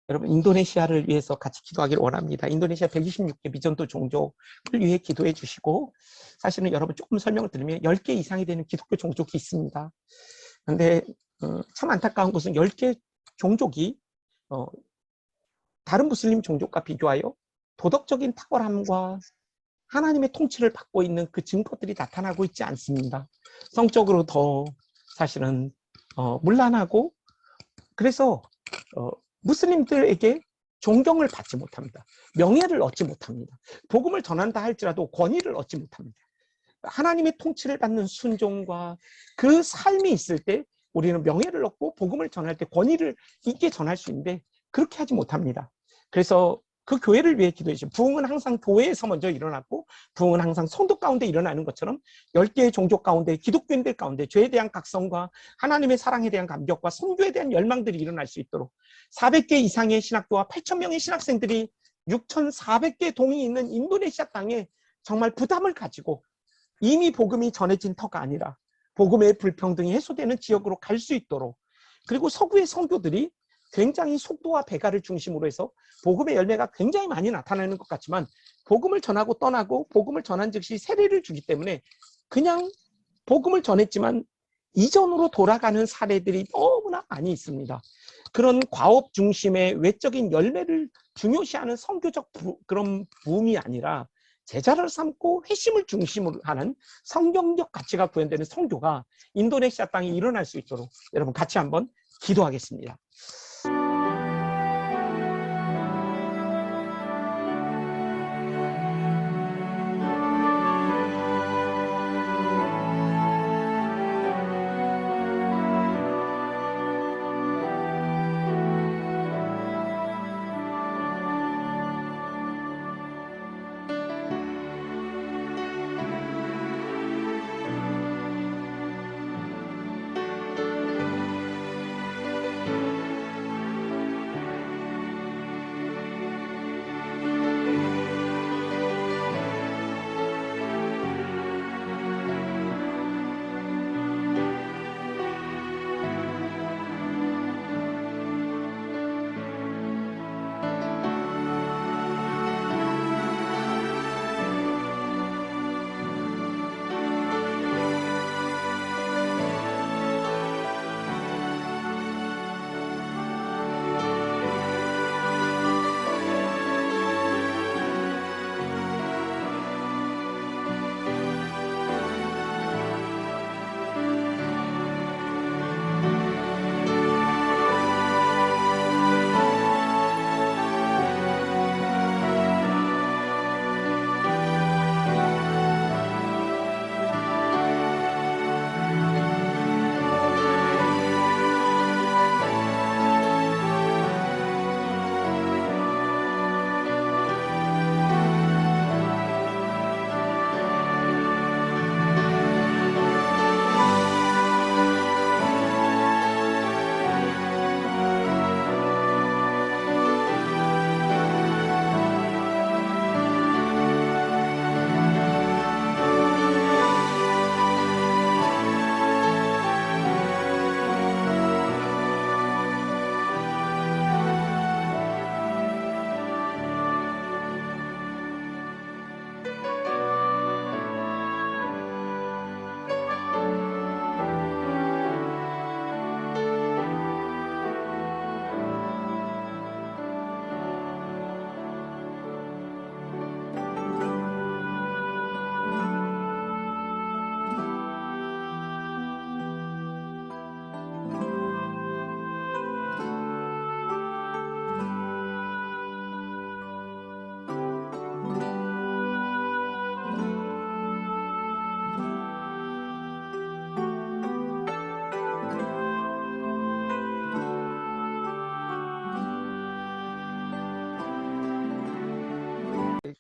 여러분 인도네시아를 위해서 같이 기도하기를 원합니다. 인도네시아 126개 미전도 종족을 위해 기도해 주시고, 사실은 여러분 조금 설명을 드리면 10개 이상이 되는 기독교 종족이 있습니다. 그런데 참 안타까운 것은 10개 종족이 다른 무슬림 종족과 비교하여 도덕적인 탁월함과 하나님의 통치를 받고 있는 그 증거들이 나타나고 있지 않습니다. 성적으로 더 사실은 문란하고, 그래서 무슬림들에게 존경을 받지 못합니다. 명예를 얻지 못합니다. 복음을 전한다 할지라도 권위를 얻지 못합니다. 하나님의 통치를 받는 순종과 그 삶이 있을 때 우리는 명예를 얻고 복음을 전할 때 권위를 있게 전할 수 있는데 그렇게 하지 못합니다. 그래서 그 교회를 위해 기도해 주시고, 부흥은 항상 교회에서 먼저 일어났고 부흥은 항상 성도 가운데 일어나는 것처럼 10개의 종족 가운데, 기독교인들 가운데 죄에 대한 각성과 하나님의 사랑에 대한 감격과 선교에 대한 열망들이 일어날 수 있도록 400개 이상의 신학교와 8,000명의 신학생들이 6,400개 동이 있는 인도네시아 땅에 정말 부담을 가지고 이미 복음이 전해진 터가 아니라 복음의 불평등이 해소되는 지역으로 갈 수 있도록, 그리고 서구의 선교들이 굉장히 속도와 배가를 중심으로 해서 복음의 열매가 굉장히 많이 나타나는 것 같지만 복음을 전하고 떠나고 복음을 전한 즉시 세례를 주기 때문에 그냥 복음을 전했지만 이전으로 돌아가는 사례들이 너무나 많이 있습니다. 그런 과업 중심의 외적인 열매를 중요시하는 선교적 그런 부음이 아니라 제자를 삼고 회심을 중심으로 하는 성경적 가치가 구현되는 선교가 인도네시아 땅에 일어날 수 있도록 여러분 같이 한번 기도하겠습니다.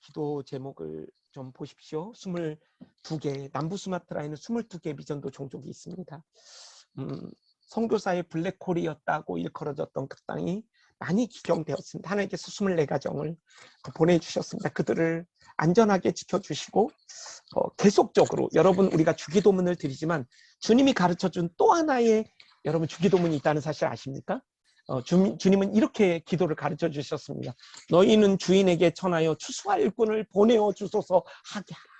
기도 제목을 좀 보십시오. 22개, 남부 수마트라에는 22개 미전도 종족이 있습니다. 선교사의 블랙홀이었다고 일컬어졌던 그 땅이 많이 기경되었습니다. 하나님께서 24가정을 보내주셨습니다. 그들을 안전하게 지켜주시고 계속적으로 여러분, 우리가 주기도문을 드리지만 주님이 가르쳐준 또 하나의 여러분 주기도문이 있다는 사실 아십니까? 주님은 이렇게 기도를 가르쳐 주셨습니다. 너희는 주인에게 전하여 추수할 일꾼을 보내어 주소서 하게 하라.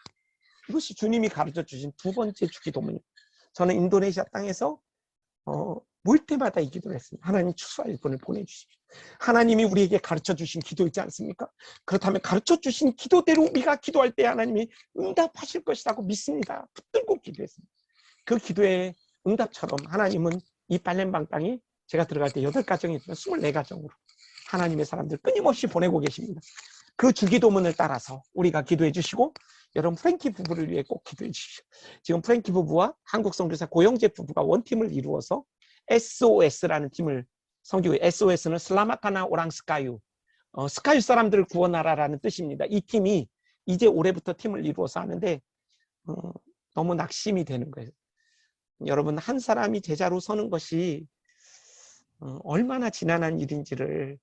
이것이 주님이 가르쳐 주신 두 번째 주기도문입니다. 저는 인도네시아 땅에서 올 때마다 이 기도를 했습니다. 하나님 추수할 일꾼을 보내주십시오. 하나님이 우리에게 가르쳐 주신 기도 있지 않습니까? 그렇다면 가르쳐 주신 기도대로 우리가 기도할 때 하나님이 응답하실 것이라고 믿습니다. 붙들고 기도했습니다. 그 기도의 응답처럼 하나님은 이 팔렘방 땅이 제가 들어갈 때 8가정이 있지만 24가정으로 하나님의 사람들 끊임없이 보내고 계십니다. 그 주기도문을 따라서 우리가 기도해 주시고, 여러분 프랭키 부부를 위해 꼭 기도해 주십시오. 지금 프랭키 부부와 한국 선교사 고영재 부부가 원팀을 이루어서 SOS라는 팀을, 성교 SOS는 슬라마카나 오랑 스카유, 스카유 사람들을 구원하라라는 뜻입니다. 이 팀이 이제 올해부터 팀을 이루어서 하는데 너무 낙심이 되는 거예요. 여러분, 한 사람이 제자로 서는 것이 얼마나 지난한 일인지를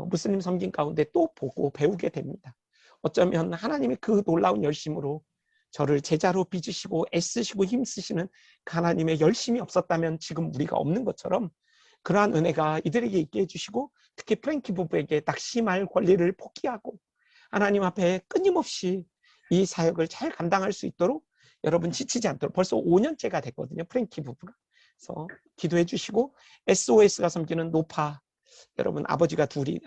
무슬림 섬긴 가운데 또 보고 배우게 됩니다. 어쩌면 하나님의 그 놀라운 열심으로 저를 제자로 빚으시고 애쓰시고 힘쓰시는 그 하나님의 열심이 없었다면 지금 우리가 없는 것처럼, 그러한 은혜가 이들에게 있게 해주시고, 특히 프랭키 부부에게 낙심할 권리를 포기하고 하나님 앞에 끊임없이 이 사역을 잘 감당할 수 있도록, 여러분 지치지 않도록, 벌써 5년째가 됐거든요, 프랭키 부부가. 그래서 기도해 주시고, SOS가 섬기는 노파, 여러분 아버지가 둘이,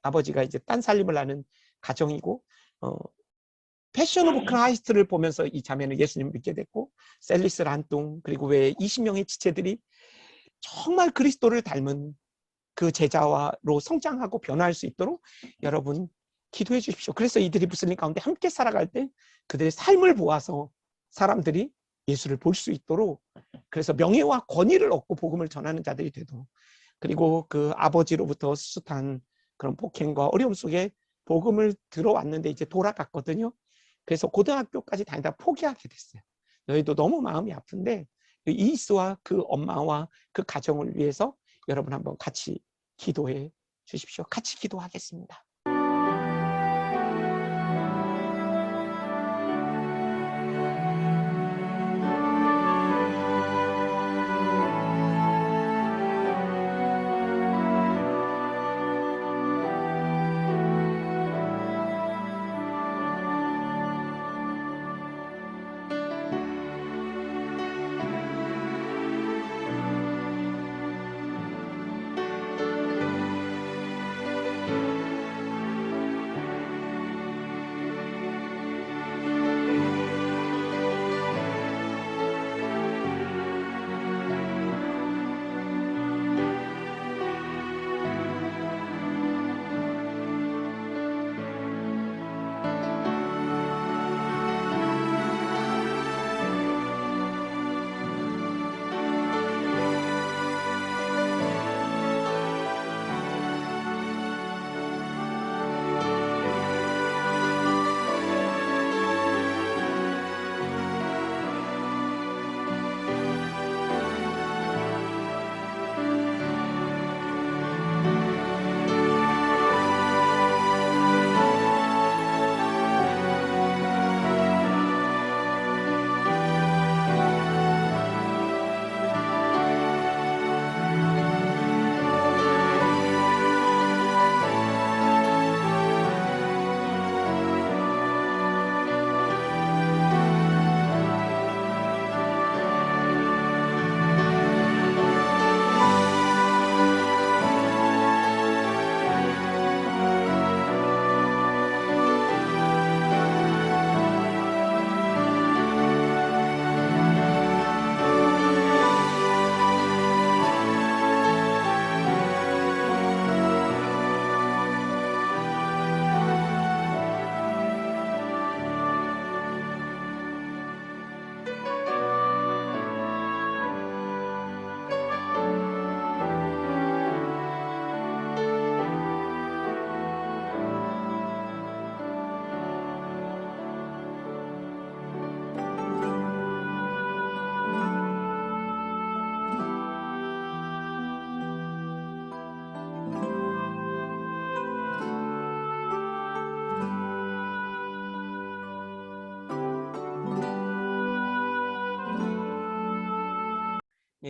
아버지가 이제 딴 살림을 하는 가정이고, 패션 오브 크라이스트를 보면서 이 자매는 예수님을 믿게 됐고, 셀리스 란뚱, 그리고 왜 20명의 지체들이 정말 그리스도를 닮은 그 제자로 성장하고 변화할 수 있도록 여러분 기도해 주십시오. 그래서 이들이 무슬림 가운데 함께 살아갈 때 그들의 삶을 보아서 사람들이 예수를 볼 수 있도록, 그래서 명예와 권위를 얻고 복음을 전하는 자들이 되도록, 그리고 그 아버지로부터 수습한 그런 폭행과 어려움 속에 복음을 들어왔는데 이제 돌아갔거든요. 그래서 고등학교까지 다니다 포기하게 됐어요. 너희도 너무 마음이 아픈데 이스와 그 엄마와 그 가정을 위해서 여러분 한번 같이 기도해 주십시오. 같이 기도하겠습니다.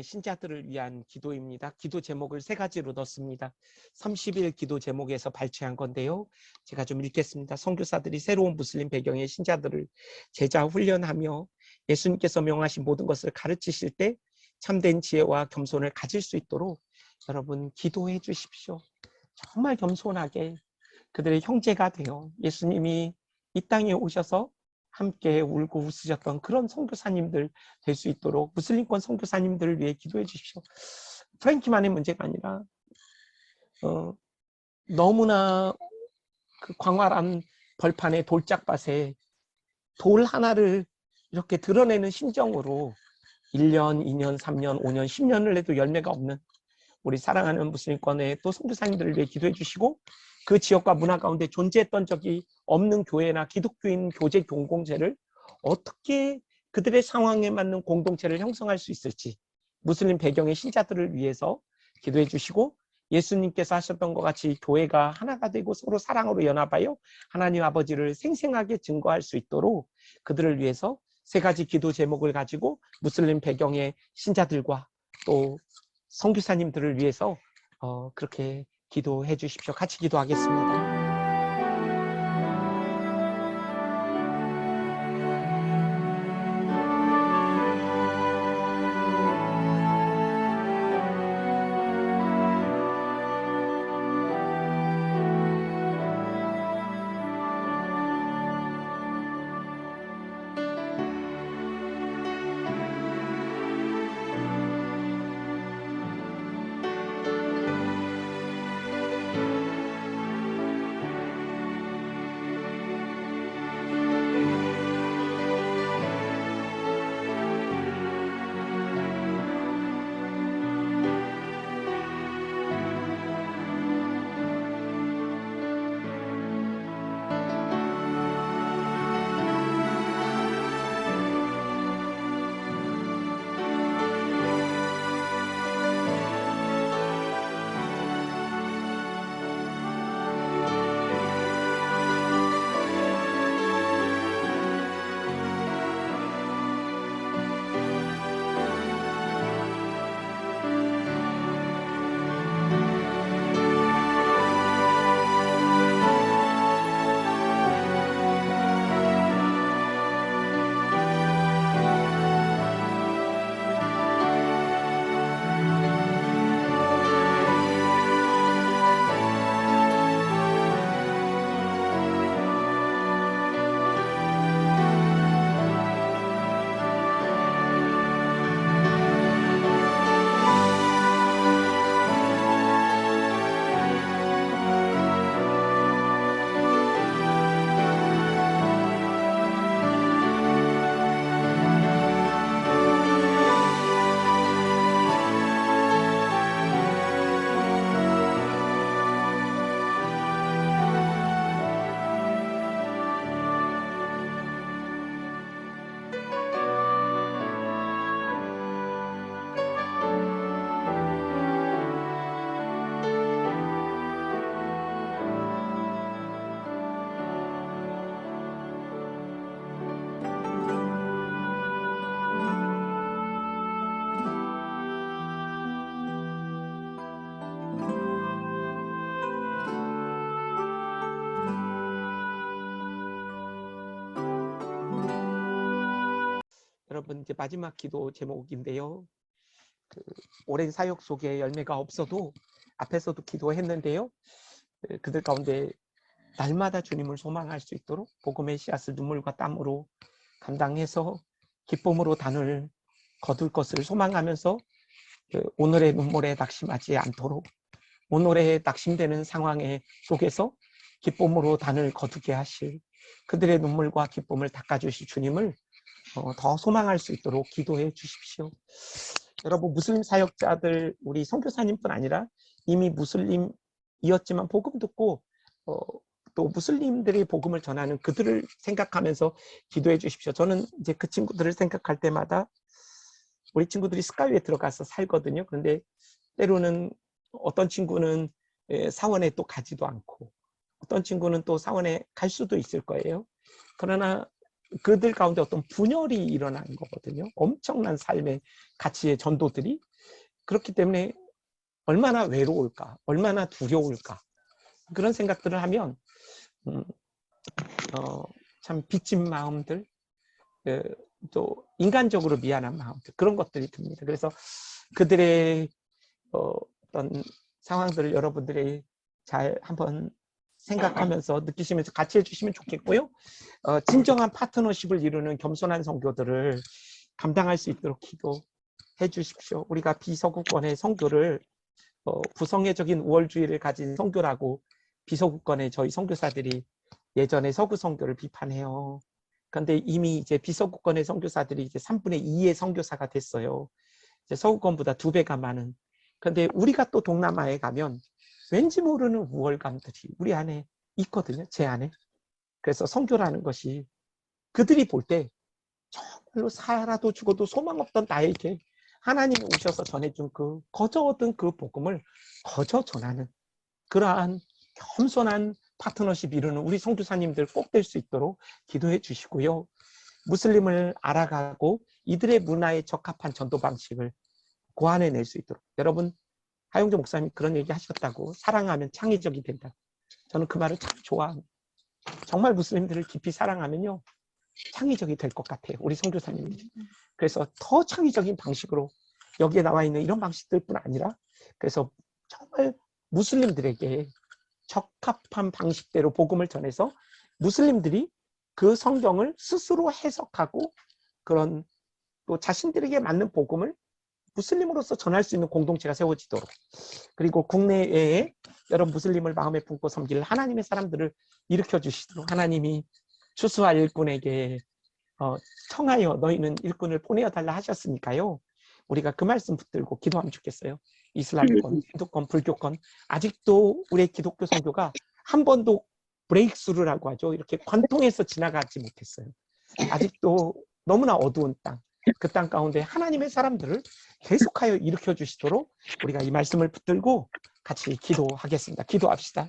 신자들을 위한 기도입니다. 기도 제목을 3가지로 넣습니다. 30일 기도 제목에서 발췌한 건데요. 제가 좀 읽겠습니다. 선교사들이 새로운 무슬림 배경의 신자들을 제자 훈련하며 예수님께서 명하신 모든 것을 가르치실 때 참된 지혜와 겸손을 가질 수 있도록 여러분 기도해 주십시오. 정말 겸손하게 그들의 형제가 되어 예수님이 이 땅에 오셔서 함께 울고 웃으셨던 그런 선교사님들 될 수 있도록 무슬림권 선교사님들을 위해 기도해 주십시오. 프랭키만의 문제가 아니라 너무나 그 광활한 벌판의 돌짝밭에 돌 하나를 이렇게 드러내는 심정으로 1년, 2년, 3년, 5년, 10년을 해도 열매가 없는 우리 사랑하는 무슬림권의 또 선교사님들을 위해 기도해 주시고, 그 지역과 문화 가운데 존재했던 적이 없는 교회나 기독교인 교제 공동체를 어떻게 그들의 상황에 맞는 공동체를 형성할 수 있을지 무슬림 배경의 신자들을 위해서 기도해 주시고, 예수님께서 하셨던 것 같이 교회가 하나가 되고 서로 사랑으로 연합하여 하나님 아버지를 생생하게 증거할 수 있도록 그들을 위해서 3가지 기도 제목을 가지고 무슬림 배경의 신자들과 또 선교사님들을 위해서 그렇게 기도해 주십시오. 같이 기도하겠습니다. 여러분, 이제 마지막 기도 제목인데요. 오랜 사역 속에 열매가 없어도 앞에서도 기도했는데요. 그들 가운데 날마다 주님을 소망할 수 있도록 복음의 씨앗을 눈물과 땀으로 감당해서 기쁨으로 단을 거둘 것을 소망하면서 오늘의 눈물에 낙심하지 않도록 오늘의 낙심되는 상황의 속에서 기쁨으로 단을 거두게 하실 그들의 눈물과 기쁨을 닦아주실 주님을 더 소망할 수 있도록 기도해 주십시오. 여러분, 무슬림 사역자들, 우리 선교사님뿐 아니라 이미 무슬림이었지만 복음 듣고 또 무슬림들이 복음을 전하는 그들을 생각하면서 기도해 주십시오. 저는 이제 그 친구들을 생각할 때마다 우리 친구들이 스카이에 들어가서 살거든요. 그런데 때로는 어떤 친구는 사원에 또 가지도 않고 어떤 친구는 또 사원에 갈 수도 있을 거예요. 그러나 그들 가운데 어떤 분열이 일어나는 거거든요. 엄청난 삶의 가치의 전도들이 그렇기 때문에 얼마나 외로울까, 얼마나 두려울까, 그런 생각들을 하면 음, 참 빚진 마음들, 또 인간적으로 미안한 마음들, 그런 것들이 듭니다. 그래서 그들의 어떤 상황들을 여러분들이 잘 한번 생각하면서 느끼시면서 같이 해주시면 좋겠고요. 진정한 파트너십을 이루는 겸손한 선교들을 감당할 수 있도록 기도해 주십시오. 우리가 비서구권의 선교를 부성애적인 우월주의를 가진 선교라고 비서구권의 저희 선교사들이 예전에 서구 선교를 비판해요. 그런데 이미 이제 비서구권의 선교사들이 이제 3분의 2의 선교사가 됐어요. 이제 서구권보다 2배가 많은. 그런데 우리가 또 동남아에 가면 왠지 모르는 우월감들이 우리 안에 있거든요. 제 안에. 그래서 선교라는 것이 그들이 볼 때 정말로 살아도 죽어도 소망 없던 나에게 하나님이 오셔서 전해준 그 거저 얻은 그 복음을 거저 전하는 그러한 겸손한 파트너십 이루는 우리 선교사님들 꼭 될 수 있도록 기도해 주시고요. 무슬림을 알아가고 이들의 문화에 적합한 전도 방식을 고안해낼 수 있도록. 여러분, 하용조 목사님이 그런 얘기 하셨다고, 사랑하면 창의적이 된다. 저는 그 말을 참 좋아합니다. 정말 무슬림들을 깊이 사랑하면요, 창의적이 될 것 같아요. 우리 선교사님들이. 그래서 더 창의적인 방식으로 여기에 나와 있는 이런 방식들뿐 아니라, 그래서 정말 무슬림들에게 적합한 방식대로 복음을 전해서 무슬림들이 그 성경을 스스로 해석하고 그런 또 자신들에게 맞는 복음을 무슬림으로서 전할 수 있는 공동체가 세워지도록, 그리고 국내외에 여러 무슬림을 마음에 품고 섬길 하나님의 사람들을 일으켜 주시도록 하나님이 추수할 일꾼에게 청하여 너희는 일꾼을 보내어달라 하셨으니까요. 우리가 그 말씀 붙들고 기도하면 좋겠어요. 이슬람권, 힌두권, 불교권, 아직도 우리의 기독교 선교가 한 번도 브레이크스루라고 하죠. 이렇게 관통해서 지나가지 못했어요. 아직도 너무나 어두운 땅, 그 땅 가운데 하나님의 사람들을 계속하여 일으켜 주시도록 우리가 이 말씀을 붙들고 같이 기도하겠습니다. 기도합시다.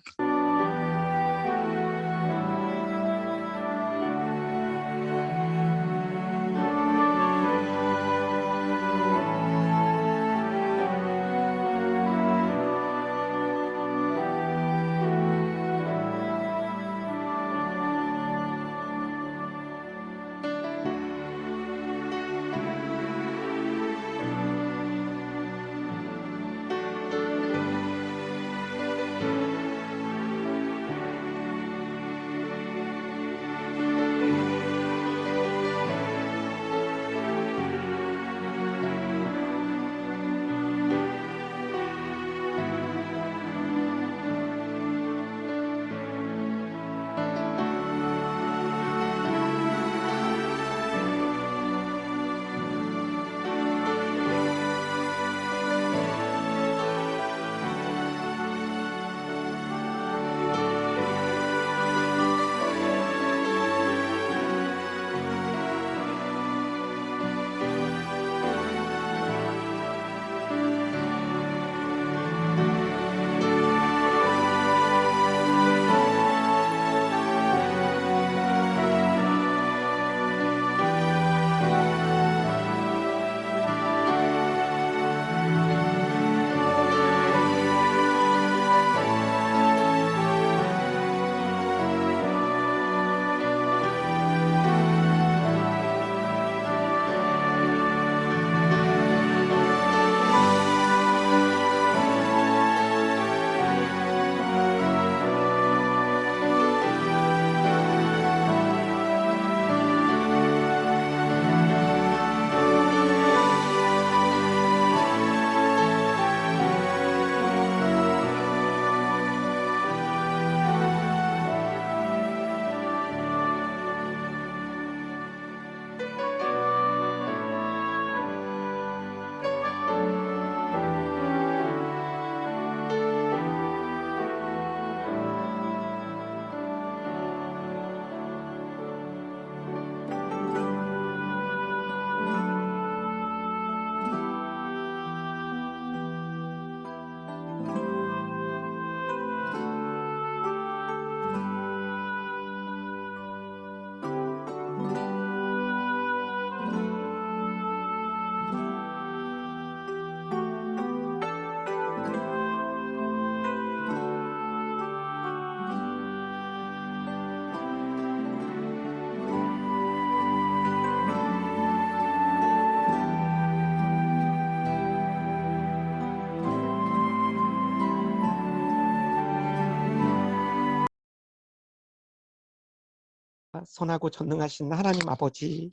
기도합니다. 선하고 전능하신 하나님 아버지,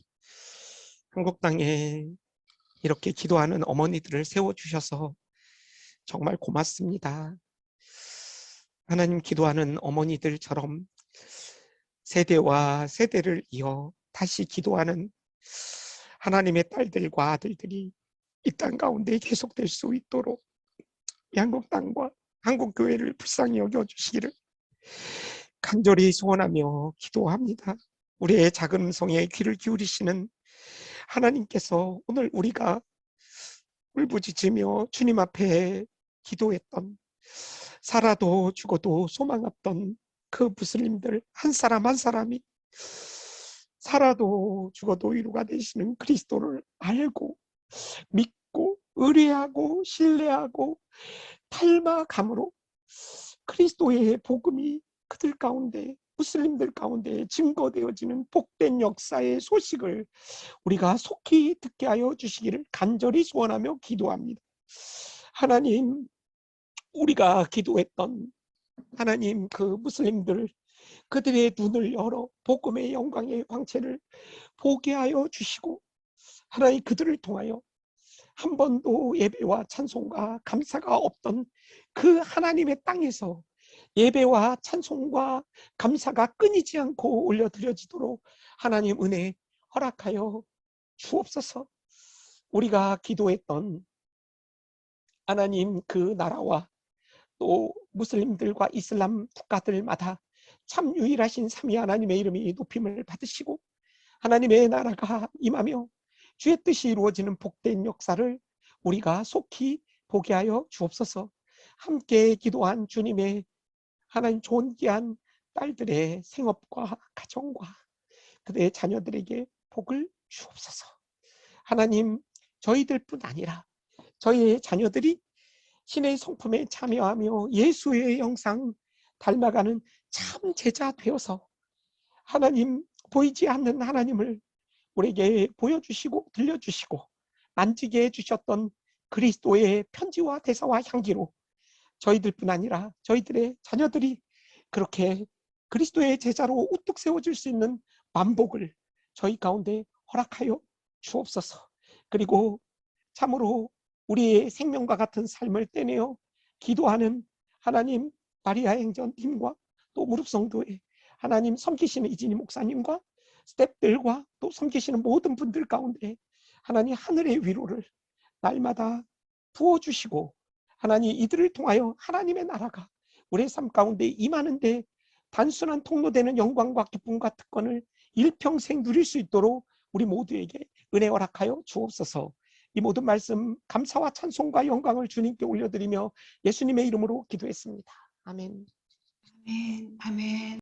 한국 땅에 이렇게 기도하는 어머니들을 세워주셔서 정말 고맙습니다. 하나님, 기도하는 어머니들처럼 세대와 세대를 이어 다시 기도하는 하나님의 딸들과 아들들이 이 땅 가운데 계속될 수 있도록 이 한국 땅과 한국 교회를 불쌍히 여겨주시기를 간절히 소원하며 기도합니다. 우리의 작은 음성에 귀를 기울이시는 하나님께서 오늘 우리가 울부짖으며 주님 앞에 기도했던, 살아도 죽어도 소망 없던 그 무슬림들 한 사람 한 사람이 살아도 죽어도 위로가 되시는 그리스도를 알고 믿고 의뢰하고 신뢰하고 닮아감으로 그리스도의 복음이 그들 가운데, 무슬림들 가운데 증거되어지는 복된 역사의 소식을 우리가 속히 듣게 하여 주시기를 간절히 소원하며 기도합니다. 하나님, 우리가 기도했던 하나님, 그 무슬림들, 그들의 눈을 열어 복음의 영광의 광채를 보게 하여 주시고, 하나님, 그들을 통하여 한 번도 예배와 찬송과 감사가 없던 그 하나님의 땅에서 예배와 찬송과 감사가 끊이지 않고 올려드려지도록 하나님 은혜 허락하여 주옵소서. 우리가 기도했던 하나님, 그 나라와 또 무슬림들과 이슬람 국가들마다 참 유일하신 삼위 하나님의 이름이 높임을 받으시고 하나님의 나라가 임하며 주의 뜻이 이루어지는 복된 역사를 우리가 속히 보게 하여 주옵소서. 함께 기도한 주님의 하나님 존귀한 딸들의 생업과 가정과 그들의 자녀들에게 복을 주옵소서. 하나님, 저희들뿐 아니라 저희의 자녀들이 신의 성품에 참여하며 예수의 형상 닮아가는 참 제자 되어서 하나님, 보이지 않는 하나님을 우리에게 보여주시고 들려주시고 만지게 해주셨던 그리스도의 편지와 대사와 향기로 저희들뿐 아니라 저희들의 자녀들이 그렇게 그리스도의 제자로 우뚝 세워질 수 있는 만복을 저희 가운데 허락하여 주옵소서. 그리고 참으로 우리의 생명과 같은 삶을 떼내어 기도하는 하나님, 마리아 행전팀과 또 무릎성도의 하나님 섬기시는 이진희 목사님과 스태프들과 또 섬기시는 모든 분들 가운데 하나님, 하늘의 위로를 날마다 부어주시고 하나님, 이들을 통하여 하나님의 나라가 우리의 삶 가운데 임하는데 단순한 통로되는 영광과 기쁨과 특권을 일평생 누릴 수 있도록 우리 모두에게 은혜 허락하여 주옵소서. 이 모든 말씀 감사와 찬송과 영광을 주님께 올려드리며 예수님의 이름으로 기도했습니다. 아멘. 아멘. 아멘.